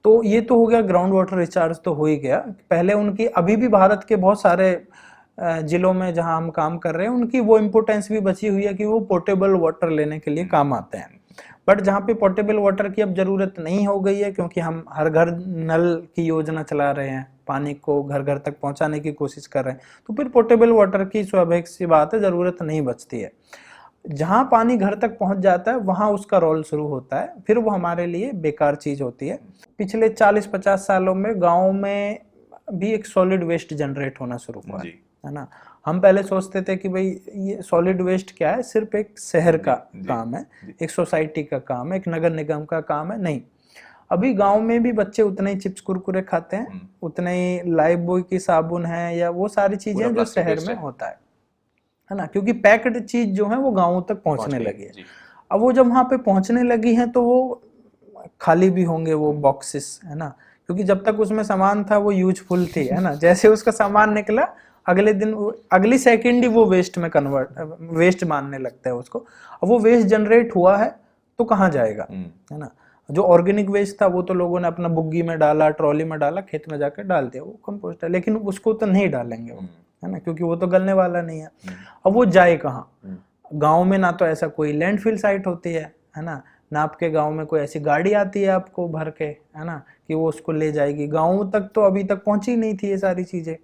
तो ये तो हो गया, ग्राउंड वाटर रिचार्ज तो हो ही गया। पहले उनकी, अभी भी भारत के बहुत सारे जिलों में जहां हम काम कर रहे हैं, उनकी वो इम्पोर्टेंस भी बची हुई है कि वो पोर्टेबल वाटर लेने के लिए काम आते हैं। बट जहाँ पे पोर्टेबल वाटर की अब जरूरत नहीं हो गई है, क्योंकि हम हर घर नल की योजना चला रहे हैं, पानी को घर घर तक पहुंचाने की कोशिश कर रहे हैं, तो फिर पोर्टेबल वाटर की स्वाभाविक सी बात है, जरूरत नहीं बचती है। जहां पानी घर तक पहुंच जाता है वहां उसका रोल शुरू होता है, फिर वो हमारे लिए बेकार चीज होती है। पिछले 40-50 सालों में गाँव में भी एक सॉलिड वेस्ट जनरेट होना शुरू हुआ है ना। हम पहले सोचते थे कि भाई ये सॉलिड वेस्ट क्या है, सिर्फ एक शहर का काम है, एक सोसाइटी का काम है, एक नगर निगम का काम है। नहीं, अभी गांव में भी बच्चे उतने ही चिप्स कुरकुरे खाते हैं, उतने ही लाइफ बॉय की साबुन है, या वो सारी चीजें जो शहर में होता है ना। क्योंकि पैक्ड चीज जो है वो गाँवों तक पहुंचने लगी है। अब वो जब वहां पे पहुंचने लगी है तो वो खाली भी होंगे वो बॉक्सेस, है ना। क्योंकि जब तक उसमें सामान था वो यूजफुल थी, है ना। जैसे उसका सामान निकला, अगले दिन, अगली सेकंड ही वो वेस्ट में वेस्ट मानने लगता है उसको। अब वो वेस्ट जनरेट हुआ है तो कहाँ जाएगा, है ना। जो ऑर्गेनिक वेस्ट था वो तो लोगों ने अपना बुग्गी में डाला, ट्रॉली में डाला, खेत में जाकर डाल दिया, वो कंपोस्ट है। लेकिन उसको तो नहीं डालेंगे वो, है ना, क्योंकि वो तो गलने वाला नहीं है। अब वो जाए कहाँ? गाँव में ना तो ऐसा कोई लैंडफिल साइट होती है ना आपके गांव में कोई ऐसी गाड़ी आती है आपको भर के, है ना, कि वो उसको ले जाएगी। गाँव तक तो अभी तक पहुंची नहीं थी ये सारी चीजें।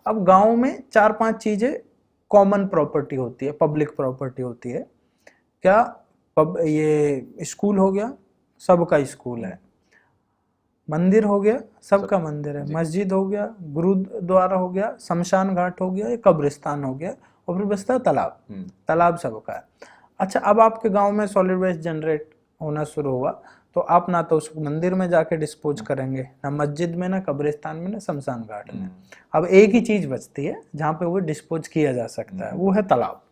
अब गांव में 4-5 चीजें कॉमन प्रॉपर्टी होती है, पब्लिक प्रॉपर्टी होती है। क्या? ये स्कूल हो गया, सबका स्कूल है। मंदिर हो गया, सबका मंदिर है। मस्जिद हो गया, गुरुद्वारा हो गया, शमशान घाट हो गया, कब्रिस्तान हो गया, और फिर बचता है तालाब। तालाब सबका है। अच्छा, अब आपके गांव में सॉलिड वेस्ट जनरेट होना शुरू हुआ तो आप ना तो उस मंदिर में जाके डिस्पोज करेंगे, ना मस्जिद में, ना कब्रिस्तान में, ना शमशान घाट में। अब एक ही चीज बचती है जहाँ पे वो डिस्पोज किया जा सकता है, वो है तालाब।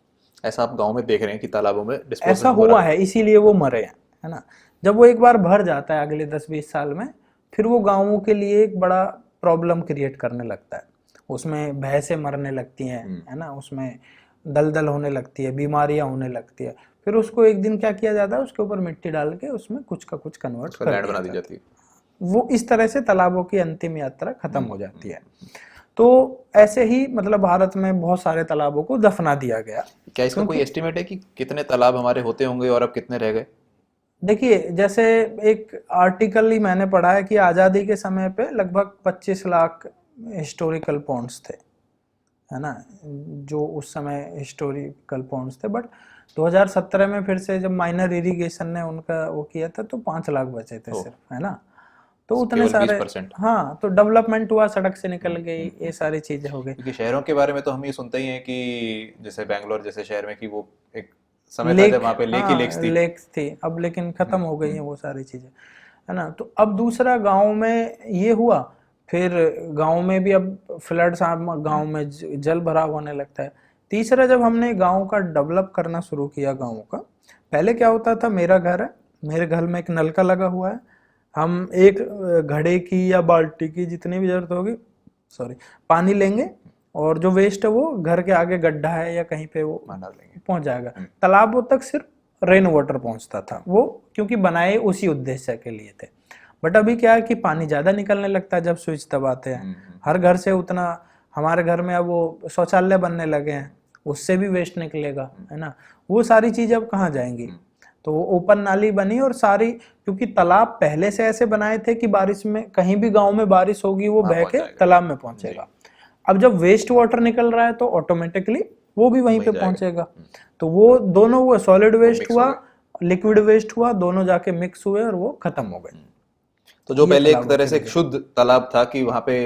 ऐसा आप गांव में देख रहे हैं कि तालाबों में ऐसा डिस्पोजल हो हुआ रहा है, इसीलिए वो मरे हैं, है ना। जब वो एक बार भर जाता है अगले 10-20 साल में, फिर वो गांवों के लिए एक बड़ा प्रॉब्लम क्रिएट करने लगता है। उसमें भैंसें मरने लगती हैं, है ना, उसमें दलदल होने लगती है, बीमारियां होने लगती है। फिर उसको एक दिन क्या किया जाता है, उसके ऊपर मिट्टी डाल के उसमें कुछ का कुछ कन्वर्ट उसका कर लैंड दिया बना दी जाता जाती है। है। वो इस तरह से तालाबों की अंतिम यात्रा खत्म हो जाती है। तो ऐसे ही मतलब भारत में बहुत सारे तालाबों को दफना दिया गया। क्या इसका कोई क्योंकि एस्टिमेट है कि कितने तालाब हमारे होते होंगे और अब कितने रह गए? देखिए, जैसे एक आर्टिकल ही मैंने पढ़ा है कि आज़ादी के समय पे लगभग 25 लाख हिस्टोरिकल पॉन्ड्स थे, है ना, जो उस समय हिस्टोरिकल पॉन्ड्स थे। बट 2017 में फिर से जब माइनर इरिगेशन ने उनका वो किया था तो 5 लाख बचे थे ओ, सिर्फ, है ना। तो उतने केवल सारे, 20%। हाँ, तो डेवलपमेंट हुआ, सड़क से निकल गई, ये सारी चीजें हो गई। क्योंकि शहरों के बारे में तो हम ये सुनते ही हैं कि जैसे बैंगलोर जैसे शहर में कि वो एक समय था जब लेक, वहाँ पे लेक ही लेक्स हाँ, थी। लेक्स थी, अब लेकिन खत्म हो गई हैं वो सारी चीजें, है ना। तो अब दूसरा गांव में ये हुआ, फिर गांव में भी अब फ्लड्स, गांव में जल भराव होने लगता है। तीसरा, जब हमने गांव का डेवलप करना शुरू किया, गांव का, पहले क्या होता था, मेरा घर है, मेरे घर में एक नलका लगा हुआ है, हम एक घड़े की या बाल्टी की जितनी भी जरूरत होगी, सॉरी, पानी लेंगे, और जो वेस्ट है वो घर के आगे गड्ढा है या कहीं पे वो मान डाल लेंगे। पहुंच जाएगा। तालाबों तक सिर्फ रेन वाटर पहुंचता था वो, क्योंकि बनाए उसी उद्देश्य के लिए थे। बट अभी क्या है कि पानी ज्यादा निकलने लगता है जब स्विच दबाते हैं, हर घर से उतना। हमारे घर में अब वो शौचालय बनने लगे हैं, उससे भी वेस्ट निकलेगा, है ना। वो सारी चीजें अब कहाँ जाएंगी? तो वो ओपन नाली बनी, और सारी, क्योंकि तालाब पहले से ऐसे बनाए थे कि बारिश में कहीं भी गांव में बारिश होगी वो वहाँ बह पहुंच के जाएगा। तालाब में पहुंचेगा। अब जब वेस्ट वाटर निकल रहा है तो ऑटोमेटिकली वो भी वहीं वहीं पे जाएगा। पहुंचेगा। तो वो दोनों हुए, सॉलिड वो वेस्ट मिक्स हो हुआ, गए। लिक्विड वेस्ट हुआ, दोनों जाके मिक्स हुए और वो खत्म हो गए। तो जो ये पहले एक तालाबों तरह के से एक रिजल्ट। शुद्ध तालाब था कि वहाँ पे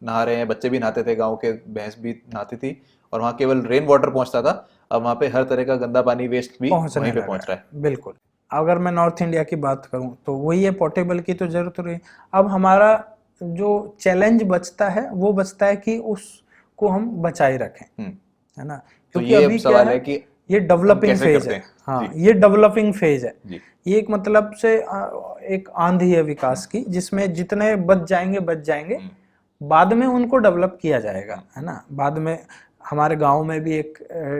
नहा रहे हैं, बच्चे भी नहाते थे, गांव के भैंस भी नहाती थी और वहाँ केवल रेन वाटर पहुंचता था, अब वहाँ पे हर तरह का गंदा पानी वेस्ट भी पहुंचने वहीं पे लगा पहुंच रहा है। है, बिल्कुल। अगर मैं नॉर्थ इंडिया की बात करूं तो वही है, पोर्टेबल की तो जरूरत रही। अब हमारा जो चैलेंज बचता है वो बचता है कि उसको हम बचाए रखें, है ना। तो क्योंकि ये अब अभी क्या सवाल है, है कि ये हम डेवलपिंग कैसे फेज करते है। हैं। हाँ, जी ये डेवलपिंग फेज है। जी। ये एक मतलब से एक आंधी है विकास की, जिसमें जितने बच जाएंगे बच जाएंगे, बाद में उनको डेवलप किया जाएगा, है ना। बाद में हमारे गांव में भी एक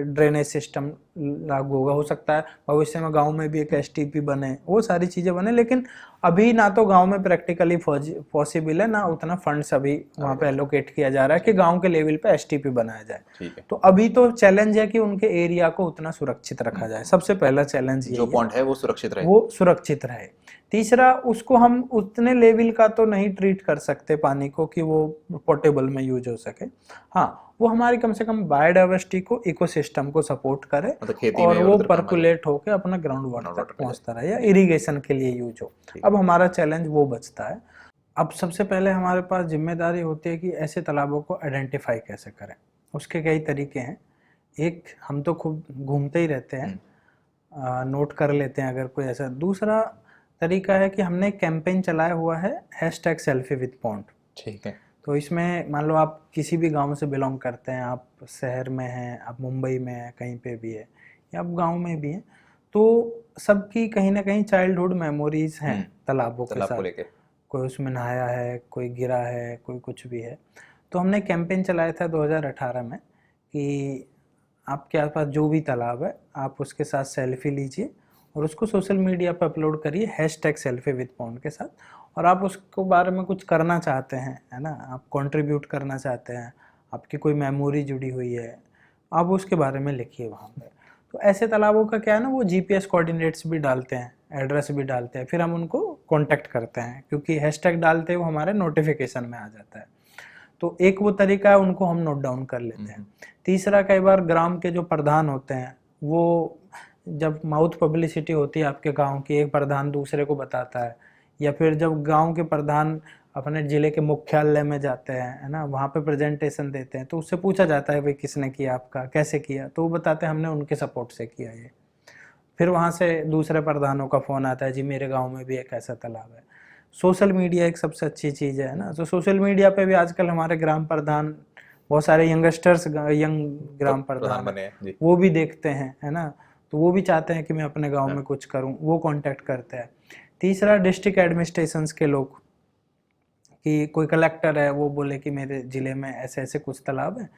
ड्रेनेज सिस्टम लागू होगा, हो सकता है भविष्य में गांव में भी एक एसटीपी बने, वो सारी चीजें बने। लेकिन अभी ना तो गांव में प्रैक्टिकली पॉसिबल है, ना उतना फंड्स अभी वहां पे एलोकेट किया जा रहा है कि गांव के लेवल पे एसटीपी बनाया जाए। ठीक है। तो अभी तो चैलेंज है कि उनके एरिया को उतना सुरक्षित रखा जाए, सबसे पहला चैलेंज जो यही है, पॉइंट है वो सुरक्षित रहे। वो सुरक्षित रहे। तीसरा, उसको हम उतने लेवल का तो नहीं ट्रीट कर सकते पानी को कि वो पोर्टेबल में यूज हो सके। हाँ, वो हमारी कम से कम बायोडाइवर्सिटी को, इकोसिस्टम को सपोर्ट करे, मतलब खेती और में वो उधर काम आ जाए, परकुलेट होके अपना ग्राउंड वाटर ग्राउंड तक वाटर पे पहुंचता रहे, जाए। या जी इरिगेशन के लिए यूज हो। ठीक अब है। हमारा चैलेंज वो बचता है। अब सबसे पहले हमारे पास जिम्मेदारी होती है कि ऐसे तालाबों को आइडेंटिफाई कैसे करें। उसके कई तरीके हैं। एक, हम तो खूब घूमते ही रहते हैं, नोट कर लेते हैं अगर कोई ऐसा। दूसरा तरीका है कि हमने कैंपेन चलाया हुआ है, हैशटैग सेल्फी विद पॉन्ड। ठीक है। तो इसमें मान लो आप किसी भी गांव से बिलोंग करते हैं, आप शहर में हैं, आप मुंबई में हैं, कहीं पे भी है, या आप गांव में भी हैं, तो सबकी कहीं ना कहीं चाइल्डहुड मेमोरीज हैं तालाबों के तालाब को साथ। लेके। कोई उसमें नहाया है, कोई गिरा है, कोई कुछ भी है। तो हमने कैंपेन चलाया था 2018 में कि आपके आसपास जो भी तालाब है, आप उसके साथ सेल्फी लीजिए और उसको सोशल मीडिया पर अपलोड करिए, हैशटैग सेल्फी विद पॉन्ड के साथ। और आप उसको बारे में कुछ करना चाहते हैं, है ना, आप कंट्रीब्यूट करना चाहते हैं, आपकी कोई मेमोरी जुड़ी हुई है, आप उसके बारे में लिखिए वहाँ पे। तो ऐसे तालाबों का क्या है ना, वो जीपीएस कोऑर्डिनेट्स भी डालते हैं, एड्रेस भी डालते हैं, फिर हम उनको कांटेक्ट करते हैं, क्योंकि हैशटैग डालते वो हमारे नोटिफिकेशन में आ जाता है। तो एक वो तरीका है, उनको हम नोट डाउन कर लेते हैं। तीसरा, कई बार ग्राम के जो प्रधान होते हैं, वो जब माउथ पब्लिसिटी होती है आपके गांव की, एक प्रधान दूसरे को बताता है, या फिर जब गांव के प्रधान अपने जिले के मुख्यालय में जाते हैं, है ना, वहाँ पे प्रेजेंटेशन देते हैं, तो उससे पूछा जाता है भाई किसने किया, आपका कैसे किया, तो वो बताते हैं हमने उनके सपोर्ट से किया ये। फिर वहाँ से दूसरे प्रधानों का फ़ोन आता है, जी मेरे गांव में भी एक ऐसा तालाब है। सोशल मीडिया एक सबसे अच्छी चीज़ है ना, तो सोशल मीडिया पे भी आजकल हमारे ग्राम प्रधान, बहुत सारे यंगस्टर्स, यंग ग्राम प्रधान प्रधान है, बने हैं जी। वो भी देखते हैं, है ना, तो वो भी चाहते हैं कि मैं अपने गांव हाँ। में कुछ करूं, वो कांटेक्ट करते हैं। तीसरा, डिस्ट्रिक्ट एडमिनिस्ट्रेशंस के लोग, कि कोई कलेक्टर है वो बोले कि मेरे ज़िले में ऐसे ऐसे कुछ तालाब है,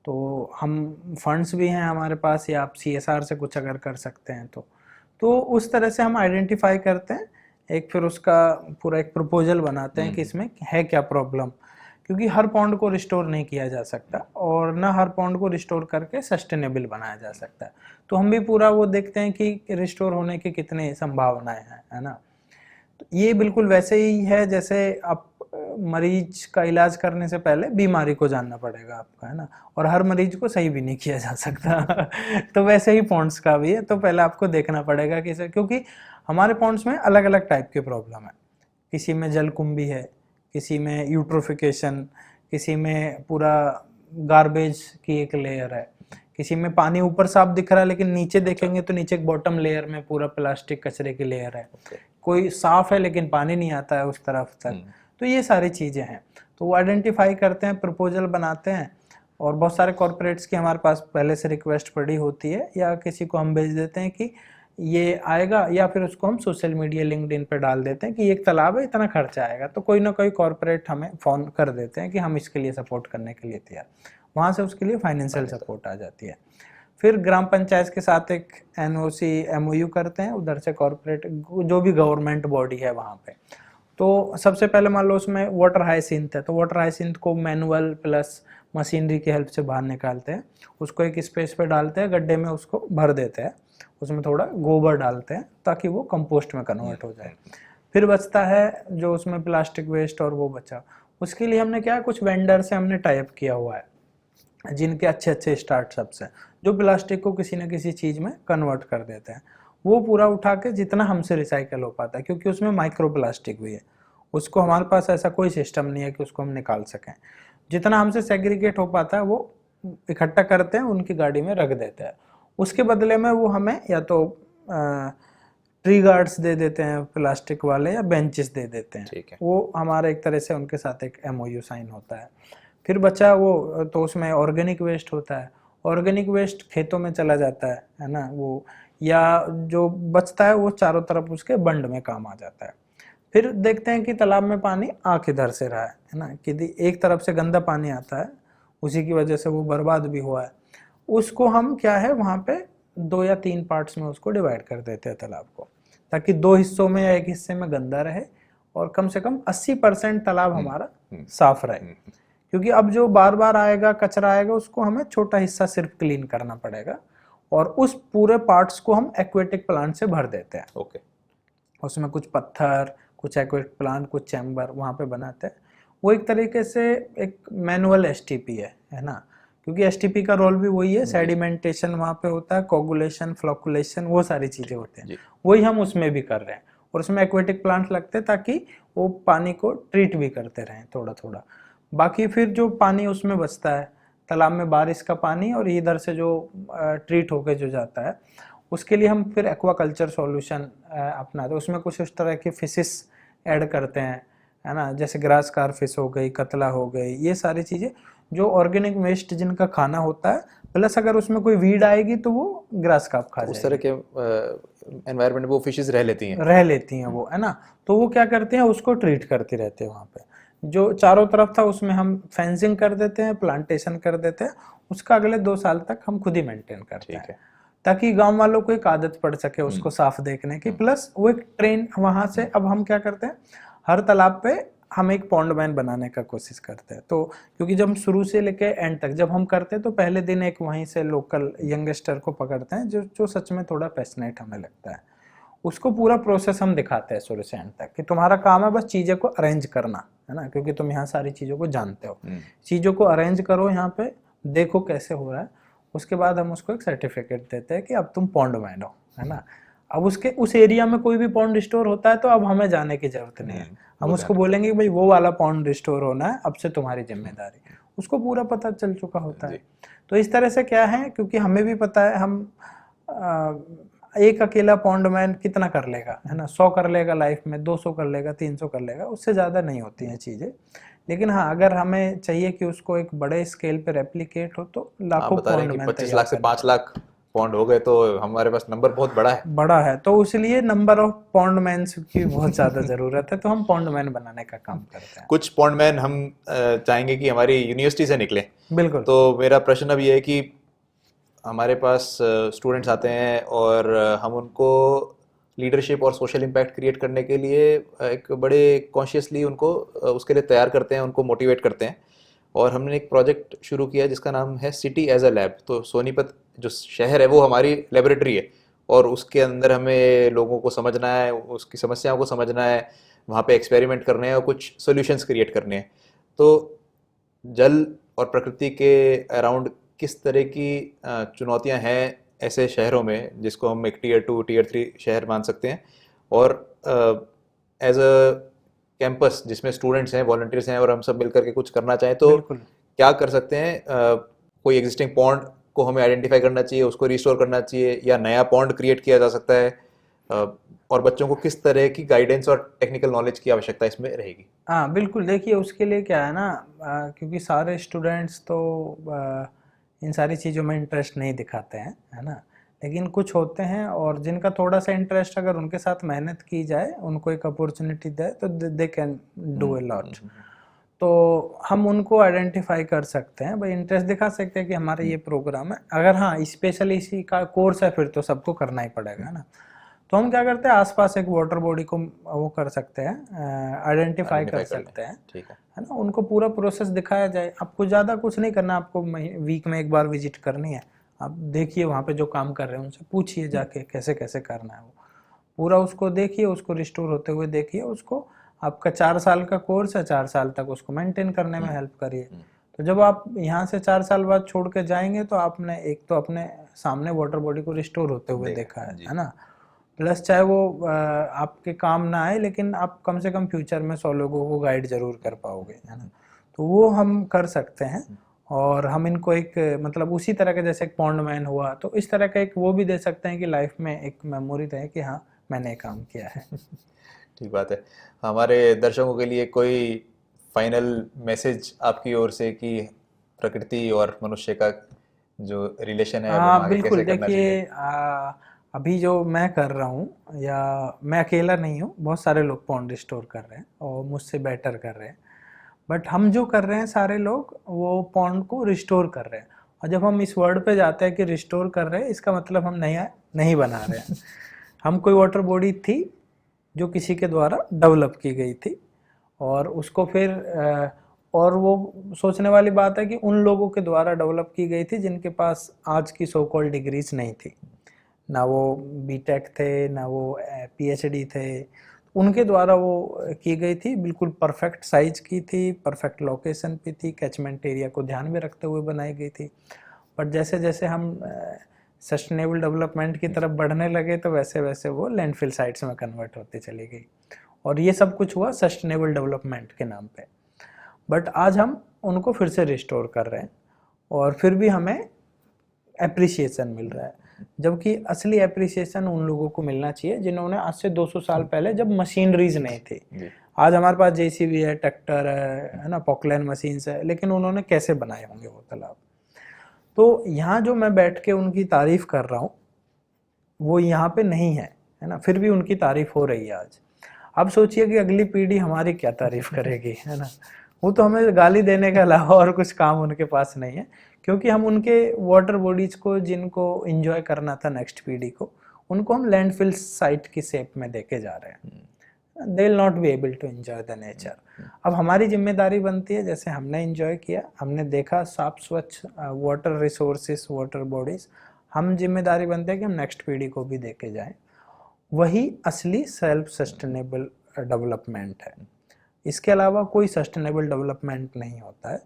तो हम फंड्स भी हैं हमारे पास, या आप सीएसआर से कुछ अगर कर सकते हैं तो उस तरह से हम आइडेंटिफाई करते हैं। एक फिर उसका पूरा एक प्रपोजल बनाते हैं कि इसमें है क्या प्रॉब्लम, क्योंकि हर पॉन्ड को रिस्टोर नहीं किया जा सकता और ना हर पॉन्ड को रिस्टोर करके सस्टेनेबल बनाया जा सकता है। तो हम भी पूरा वो देखते हैं कि रिस्टोर होने की कितनी संभावनाएं हैं, है ना। तो ये बिल्कुल वैसे ही है जैसे आप मरीज का इलाज करने से पहले बीमारी को जानना पड़ेगा आपका, है ना, और हर मरीज को सही भी नहीं किया जा सकता। तो वैसे ही पॉन्ड्स का भी है, तो पहले आपको देखना पड़ेगा कि क्योंकि हमारे पॉन्ड्स में अलग अलग टाइप के प्रॉब्लम है। किसी में जलकुंभी है, किसी में यूट्रोफिकेशन, किसी में पूरा गार्बेज की एक लेयर है, किसी में पानी ऊपर साफ दिख रहा है लेकिन नीचे देखेंगे तो नीचे बॉटम लेयर में पूरा प्लास्टिक कचरे की लेयर है। कोई साफ है लेकिन पानी नहीं आता है उस तरफ तक। तो ये सारी चीज़ें हैं, तो वो आइडेंटिफाई करते हैं, प्रपोजल बनाते हैं, और बहुत सारे कॉरपोरेट्स की हमारे पास पहले से रिक्वेस्ट पड़ी होती है, या किसी को हम भेज देते हैं कि ये आएगा, या फिर उसको हम सोशल मीडिया लिंक्डइन पे डाल देते हैं कि एक तालाब है, इतना खर्चा आएगा, तो कोई ना कोई कॉरपोरेट हमें फ़ोन कर देते हैं कि हम इसके लिए सपोर्ट करने के लिए तैयार। वहाँ से उसके लिए फाइनेंशियल सपोर्ट आ जाती है। फिर ग्राम पंचायत के साथ एक एनओसी एमओयू करते हैं, उधर से कॉरपोरेट जो भी गवर्नमेंट बॉडी है वहाँ पे। तो सबसे पहले मान लो उसमें वाटर हाइसिंथ है, तो वाटर हाइसिंथ को मैनुअल प्लस मशीनरी की हेल्प से बाहर निकालते हैं, उसको एक स्पेस पे डालते हैं, गड्ढे में उसको भर देते हैं, उसमें थोड़ा गोबर डालते हैं ताकि वो कंपोस्ट में कन्वर्ट हो जाए। फिर बचता है जो उसमें प्लास्टिक वेस्ट और वो बचा, उसके लिए हमने क्या, कुछ वेंडर से हमने टाइप किया हुआ है जिनके अच्छे अच्छे स्टार्टअप्स हैं, जो प्लास्टिक को किसी न किसी चीज़ में कन्वर्ट कर देते हैं। वो पूरा उठा के जितना हमसे रिसाइकल हो पाता है, क्योंकि उसमें माइक्रो प्लास्टिक भी है, उसको हमारे पास ऐसा कोई सिस्टम नहीं है कि उसको हम निकाल सकें। जितना हमसे सेग्रीगेट हो पाता है वो इकट्ठा करते हैं, उनकी गाड़ी में रख देते हैं। उसके बदले में वो हमें या तो ट्री गार्ड्स दे देते हैं प्लास्टिक वाले, या बेंचेस दे देते हैं। ठीक है। वो हमारा एक तरह से उनके साथ एक एमओयू साइन होता है। फिर बचा वो, तो उसमें ऑर्गेनिक वेस्ट होता है, ऑर्गेनिक वेस्ट खेतों में चला जाता है ना वो, या जो बचता है वो चारों तरफ उसके बंड में काम आ जाता है। फिर देखते हैं कि तालाब में पानी आ किधर से रहा है ना, कि एक तरफ से गंदा पानी आता है, उसी की वजह से वो बर्बाद भी हुआ है। उसको हम क्या है वहाँ पे 2 या 3 पार्ट्स में उसको डिवाइड कर देते हैं तालाब को, ताकि 2 हिस्सों में या एक हिस्से में गंदा रहे और कम से कम 80% तालाब हमारा साफ रहे। क्योंकि अब जो बार बार आएगा कचरा आएगा, उसको हमें छोटा हिस्सा सिर्फ क्लीन करना पड़ेगा, और उस पूरे पार्ट्स को हम एक्वेटिक प्लांट से भर देते हैं। ओके। उसमें कुछ पत्थर, कुछ एक्वेटिक प्लांट, कुछ चैम्बर वहाँ पे बनाते हैं। वो एक तरीके से एक मैनुअल एसटीपी है ना, क्योंकि एसटीपी का रोल भी वही है, सेडिमेंटेशन वहाँ पे होता है, कोगुलेशन, फ्लोकुलेशन, वो सारी चीज़ें होते हैं, वही हम उसमें भी कर रहे हैं। और उसमें एक्वेटिक प्लांट लगते हैं ताकि वो पानी को ट्रीट भी करते रहें थोड़ा थोड़ा। बाकी फिर जो पानी उसमें बचता है तालाब में, बारिश का पानी और इधर से जो ट्रीट होके जो जाता है, उसके लिए हम फिर एक्वाकल्चर सॉल्यूशन अपनाते हैं। उसमें कुछ इस तरह की फिशेस ऐड करते हैं, है ना, जैसे ग्रास कार फिश हो गई, कतला हो गई, ये सारी चीज़ें जो ऑर्गेनिक वेस्ट जिनका खाना होता है, प्लस अगर उसमें कोई वीड आएगी तो वो ग्रास कार्प खा जाएगी। उस तरह के एनवायरनमेंट में वो फिशेस रह लेती हैं वो, है ना। तो वो क्या करते हैं, उसको ट्रीट करती रहते हैं वहाँ पे। जो चारों तरफ था उसमें हम फेंसिंग कर देते हैं, प्लांटेशन कर देते हैं, उसका अगले 2 साल तक हम खुद ही मेंटेन करते हैं, ताकि गांव वालों को एक आदत पड़ सके उसको साफ देखने की। प्लस वो एक ट्रेन वहां से, अब हम क्या करते हैं, हर तालाब पे हम एक पॉन्ड मैन बनाने का कोशिश करते हैं। तो क्योंकि जब हम शुरू से लेके एंड तक जब हम करते हैं, तो पहले दिन एक वहीं से लोकल यंगस्टर को पकड़ते हैं जो सच में थोड़ा पैशनेट हमें लगता है, उसको पूरा प्रोसेस हम दिखाते हैं शुरू से एंड तक, कि तुम्हारा काम है बस चीज़ें को अरेंज करना, है ना, क्योंकि तुम यहाँ सारी चीज़ों को जानते हो, चीज़ों को अरेंज करो, यहाँ पे देखो कैसे हो रहा है। उसके बाद हम उसको एक सर्टिफिकेट देते हैं कि अब तुम पॉन्ड मैन हो, है ना। अब उसके उस एरिया में कोई भी पॉन्ड रिस्टोर होता है तो अब हमें जाने की जरूरत नहीं है, हम उसको बोलेंगे कि भाई वो वाला पॉन्ड रिस्टोर होना है, अब से तुम्हारी जिम्मेदारी, उसको पूरा पता चल चुका होता है। तो इस तरह से क्या है, क्योंकि हमें भी पता है, हम एक अकेला पॉन्डमैन कितना कर लेगा, है ना, 100 कर लेगा लाइफ में, 200 कर लेगा, 300 कर लेगा, उससे ज़्यादा नहीं होती हैं चीज़ें। लेकिन हाँ, अगर हमें चाहिए कि उसको एक बड़े स्केल पे रेप्लिकेट हो तो आप लाखों बता रहे हैं कि पॉन्डमैन 25 तैयार लाख से करने 5 लाख पौंड हो गए, तो हमारे पास नंबर बहुत बड़ा है। बड़ा है, तो इसलिए नंबर ऑफ पॉन्डमैन्स की बहुत ज़्यादा ज़रूरत है, तो हम पॉन्डमैन बनाने का काम करते हैं। कुछ पॉन्डमैन हम चाहेंगे कि हमारी यूनिवर्सिटी से निकले। बिल्कुल। तो मेरा प्रश्न अब ये है कि हमारे पास स्टूडेंट्स आते हैं और हम उनको लीडरशिप और सोशल इम्पैक्ट क्रिएट करने के लिए एक बड़े कॉन्शियसली उनको उसके लिए तैयार करते हैं, उनको मोटिवेट करते हैं। और हमने एक प्रोजेक्ट शुरू किया जिसका नाम है सिटी एज अ लैब। तो सोनीपत जो शहर है वो हमारी लेबोरेटरी है, और उसके अंदर हमें लोगों को समझना है, उसकी समस्याओं को समझना है, वहाँ पे एक्सपेरिमेंट करने हैं और कुछ सॉल्यूशंस क्रिएट करने हैं। तो जल और प्रकृति के अराउंड किस तरह की चुनौतियां हैं ऐसे शहरों में जिसको हम एक टीयर 2 टीयर 3 शहर मान सकते हैं, और एज अ कैंपस जिसमें स्टूडेंट्स हैं, वॉलंटियर्स हैं, और हम सब मिलकर के कुछ करना चाहें तो बिल्कुल। क्या कर सकते हैं। कोई एग्जिस्टिंग पॉन्ड को हमें आइडेंटिफाई करना चाहिए, उसको रिस्टोर करना चाहिए, या नया पॉन्ड क्रिएट किया जा सकता है, और बच्चों को किस तरह की गाइडेंस और टेक्निकल नॉलेज की आवश्यकता इसमें रहेगी। हाँ बिल्कुल, देखिए उसके लिए क्या है ना, क्योंकि सारे स्टूडेंट्स तो इन सारी चीज़ों में इंटरेस्ट नहीं दिखाते हैं, है ना, लेकिन कुछ होते हैं और जिनका थोड़ा सा इंटरेस्ट, अगर उनके साथ मेहनत की जाए, उनको एक अपॉर्चुनिटी दे, तो they can do a lot. तो हम उनको आइडेंटिफाई कर सकते हैं, भाई इंटरेस्ट दिखा सकते हैं कि हमारा ये प्रोग्राम है। अगर हाँ स्पेशली इसी का कोर्स है फिर तो सबको करना ही पड़ेगा, है ना। तो हम क्या करते हैं, आसपास एक वाटर बॉडी को वो कर सकते हैं, आइडेंटिफाई कर आइडेंटिफाई कर सकते हैं, लें, ठीक है। है ना, उनको पूरा प्रोसेस दिखाया जाए। आपको ज़्यादा कुछ नहीं करना, आपको वीक में एक बार विजिट करनी है, आप देखिए वहाँ पे जो काम कर रहे हैं उनसे पूछिए जाके कैसे कैसे करना है, वो पूरा उसको देखिए, उसको रिस्टोर होते हुए देखिए उसको। आपका 4 साल का कोर्स है, 4 साल तक उसको मेंटेन करने में हेल्प करिए। तो जब आप यहाँ से 4 साल बाद छोड़ के जाएंगे तो आपने एक तो अपने सामने वाटर बॉडी को रिस्टोर होते हुए देखा है ना, प्लस चाहे वो आपके काम ना आए, लेकिन आप कम से कम फ्यूचर में 100 लोगों को गाइड जरूर कर पाओगे, है ना। तो वो हम कर सकते हैं। और हम इनको एक मतलब उसी तरह का, जैसे एक पॉन्ड मैन हुआ, तो इस तरह का एक वो भी दे सकते हैं कि लाइफ में एक मेमोरी रहे कि हाँ मैंने काम किया है। ठीक बात है। हमारे दर्शकों के लिए कोई फाइनल मैसेज आपकी ओर से कि प्रकृति और मनुष्य का जो रिलेशन है वो हम हाँ आगे बिल्कुल, कैसे करना चाहिए। देखिए अभी जो मैं कर रहा हूँ, या मैं अकेला नहीं हूँ, बहुत सारे लोग पॉन्ड रिस्टोर कर रहे हैं और मुझसे बेटर कर रहे हैं। बट हम जो कर रहे हैं सारे लोग, वो पॉन्ड को रिस्टोर कर रहे हैं। और जब हम इस वर्ड पे जाते हैं कि रिस्टोर कर रहे हैं, इसका मतलब हम नहीं नहीं बना रहे हैं। हम कोई वाटर बॉडी थी जो किसी के द्वारा डेवलप की गई थी, और उसको फिर और वो सोचने वाली बात है कि उन लोगों के द्वारा डेवलप की गई थी जिनके पास आज की सो कॉल्ड डिग्रीज नहीं थी, ना वो बीटेक थे, ना वो पीएचडी थे, उनके द्वारा वो की गई थी, बिल्कुल परफेक्ट साइज की थी, परफेक्ट लोकेशन पे थी, कैचमेंट एरिया को ध्यान में रखते हुए बनाई गई थी। बट जैसे जैसे हम सस्टेनेबल डेवलपमेंट की तरफ बढ़ने लगे, तो वैसे वैसे वो लैंडफिल साइट्स में कन्वर्ट होती चली गई, और ये सब कुछ हुआ सस्टेनेबल डेवलपमेंट के नाम पे। बट आज हम उनको फिर से रिस्टोर कर रहे हैं, और फिर भी हमें एप्रिसिएशन मिल रहा है, जबकि असली एप्रिसिएशन उन लोगों को मिलना चाहिए जिन्होंने आज से 200 साल पहले, जब मशीनरीज नहीं थी, आज हमारे पास जेसीबी है, ट्रैक्टर है ना, पॉकलैंड मशीन्स है, लेकिन उन्होंने कैसे बनाए होंगे वो तालाब। तो यहाँ जो मैं बैठ के उनकी तारीफ कर रहा हूँ, वो यहाँ पे नहीं है ना, फिर भी उनकी तारीफ हो रही है आज। अब सोचिए कि अगली पीढ़ी हमारी क्या तारीफ करेगी, है ना। वो तो हमें गाली देने के अलावा और कुछ काम उनके पास नहीं है, क्योंकि हम उनके वाटर बॉडीज को, जिनको एंजॉय करना था नेक्स्ट पीढ़ी को, उनको हम लैंडफिल साइट की शेप में देके जा रहे हैं। They will not be able to enjoy the nature. अब हमारी जिम्मेदारी बनती है, जैसे हमने एंजॉय किया, हमने देखा साफ स्वच्छ वाटर रिसोर्सेस, वाटर बॉडीज, हम जिम्मेदारी बनते हैं कि हम नेक्स्ट पीढ़ी को भी देके जाएं। वही असली सेल्फ सस्टेनेबल डेवलपमेंट है। इसके अलावा कोई सस्टेनेबल डेवलपमेंट नहीं होता है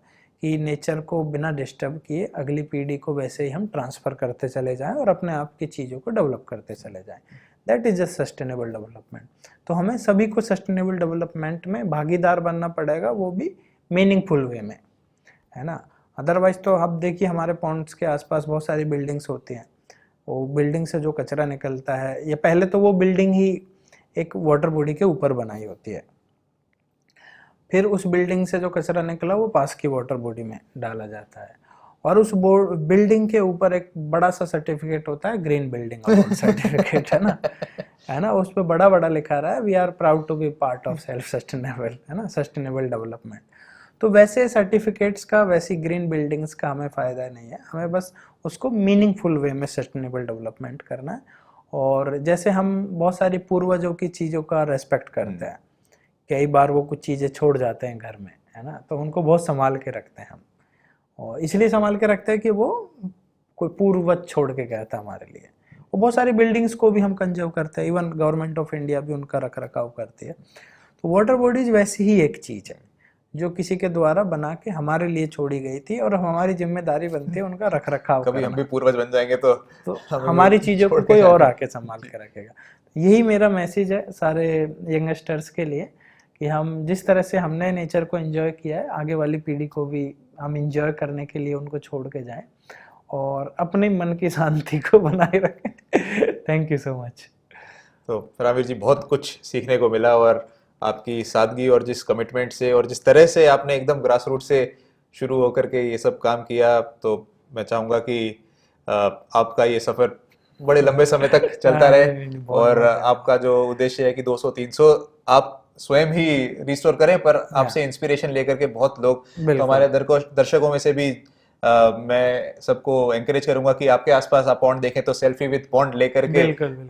कि नेचर को बिना डिस्टर्ब किए अगली पीढ़ी को वैसे ही हम ट्रांसफ़र करते चले जाएं और अपने आप की चीज़ों को डेवलप करते चले जाएं। That is just sustainable development. तो हमें सभी को सस्टेनेबल डेवलपमेंट में भागीदार बनना पड़ेगा, वो भी मीनिंगफुल वे में, है ना। अदरवाइज तो आप देखिए हमारे पॉइंट्स के आसपास बहुत सारी बिल्डिंग्स होती हैं, वो बिल्डिंग से जो कचरा निकलता है, या पहले तो वो बिल्डिंग ही एक वाटर बॉडी के ऊपर बनाई होती है, फिर उस बिल्डिंग से जो कचरा निकला वो पास की वाटर बॉडी में डाला जाता है, और उस बिल्डिंग के ऊपर एक बड़ा सा सर्टिफिकेट होता है, ग्रीन बिल्डिंग अवार्ड सर्टिफिकेट, है ना, उस पर बड़ा बड़ा लिखा रहा है we are proud to be part of self sustainable, है ना, सस्टेनेबल डेवलपमेंट। तो वैसे सर्टिफिकेट्स का, वैसी ग्रीन बिल्डिंग्स का हमें फ़ायदा नहीं है, हमें बस उसको मीनिंगफुल वे में सस्टेनेबल डेवलपमेंट करना है। और जैसे हम बहुत सारी पूर्वजों की चीज़ों का रेस्पेक्ट करते हैं, कई बार वो कुछ चीज़ें छोड़ जाते हैं घर में, है ना, तो उनको बहुत संभाल के रखते हैं हम, और इसलिए संभाल के रखते हैं कि वो कोई पूर्वज छोड़ के गया था हमारे लिए। वो बहुत सारी बिल्डिंग्स को भी हम कंजर्व करते हैं, इवन गवर्नमेंट ऑफ इंडिया भी उनका रख रखाव करती है। तो वाटर बॉडीज वैसी ही एक चीज़ है जो किसी के द्वारा बना के हमारे लिए छोड़ी गई थी, और हमारी जिम्मेदारी बनती है उनका रख रखाव कभी करना। हम भी पूर्वज बन जाएंगे तो हमारी चीज़ों को कोई और आके संभाल के रखेगा। यही मेरा मैसेज है सारे यंगस्टर्स के लिए, कि हम जिस तरह से हमने नेचर को एंजॉय किया है, आगे वाली पीढ़ी को भी हम एंजॉय करने के लिए उनको छोड़ के जाएं, और अपने मन की शांति को बनाए रखें। Thank you so much. तो रामवीर जी, बहुत कुछ सीखने को मिला, और आपकी सादगी और जिस कमिटमेंट से और जिस तरह से आपने एकदम ग्रास रूट से शुरू होकर के ये सब काम किया, तो मैं चाहूँगा कि आपका ये सफ़र बड़े लंबे समय तक चलता रहे, और आपका जो उद्देश्य है कि 200-300 आप स्वयं ही रिस्टोर करें, पर आपसे इंस्पिरेशन लेकर के बहुत लोग, तो हमारे दर्शकों में से भी मैं सबको एनकरेज करूंगा कि आपके आसपास आप पॉन्ड देखें तो सेल्फी विद पॉन्ड लेकर के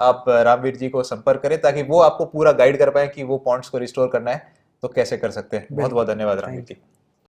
आप रामवीर जी को संपर्क करें, ताकि वो आपको पूरा गाइड कर पाए कि वो पॉन्ड्स को रिस्टोर करना है तो कैसे कर सकते हैं। बहुत बहुत धन्यवाद रामवीर जी।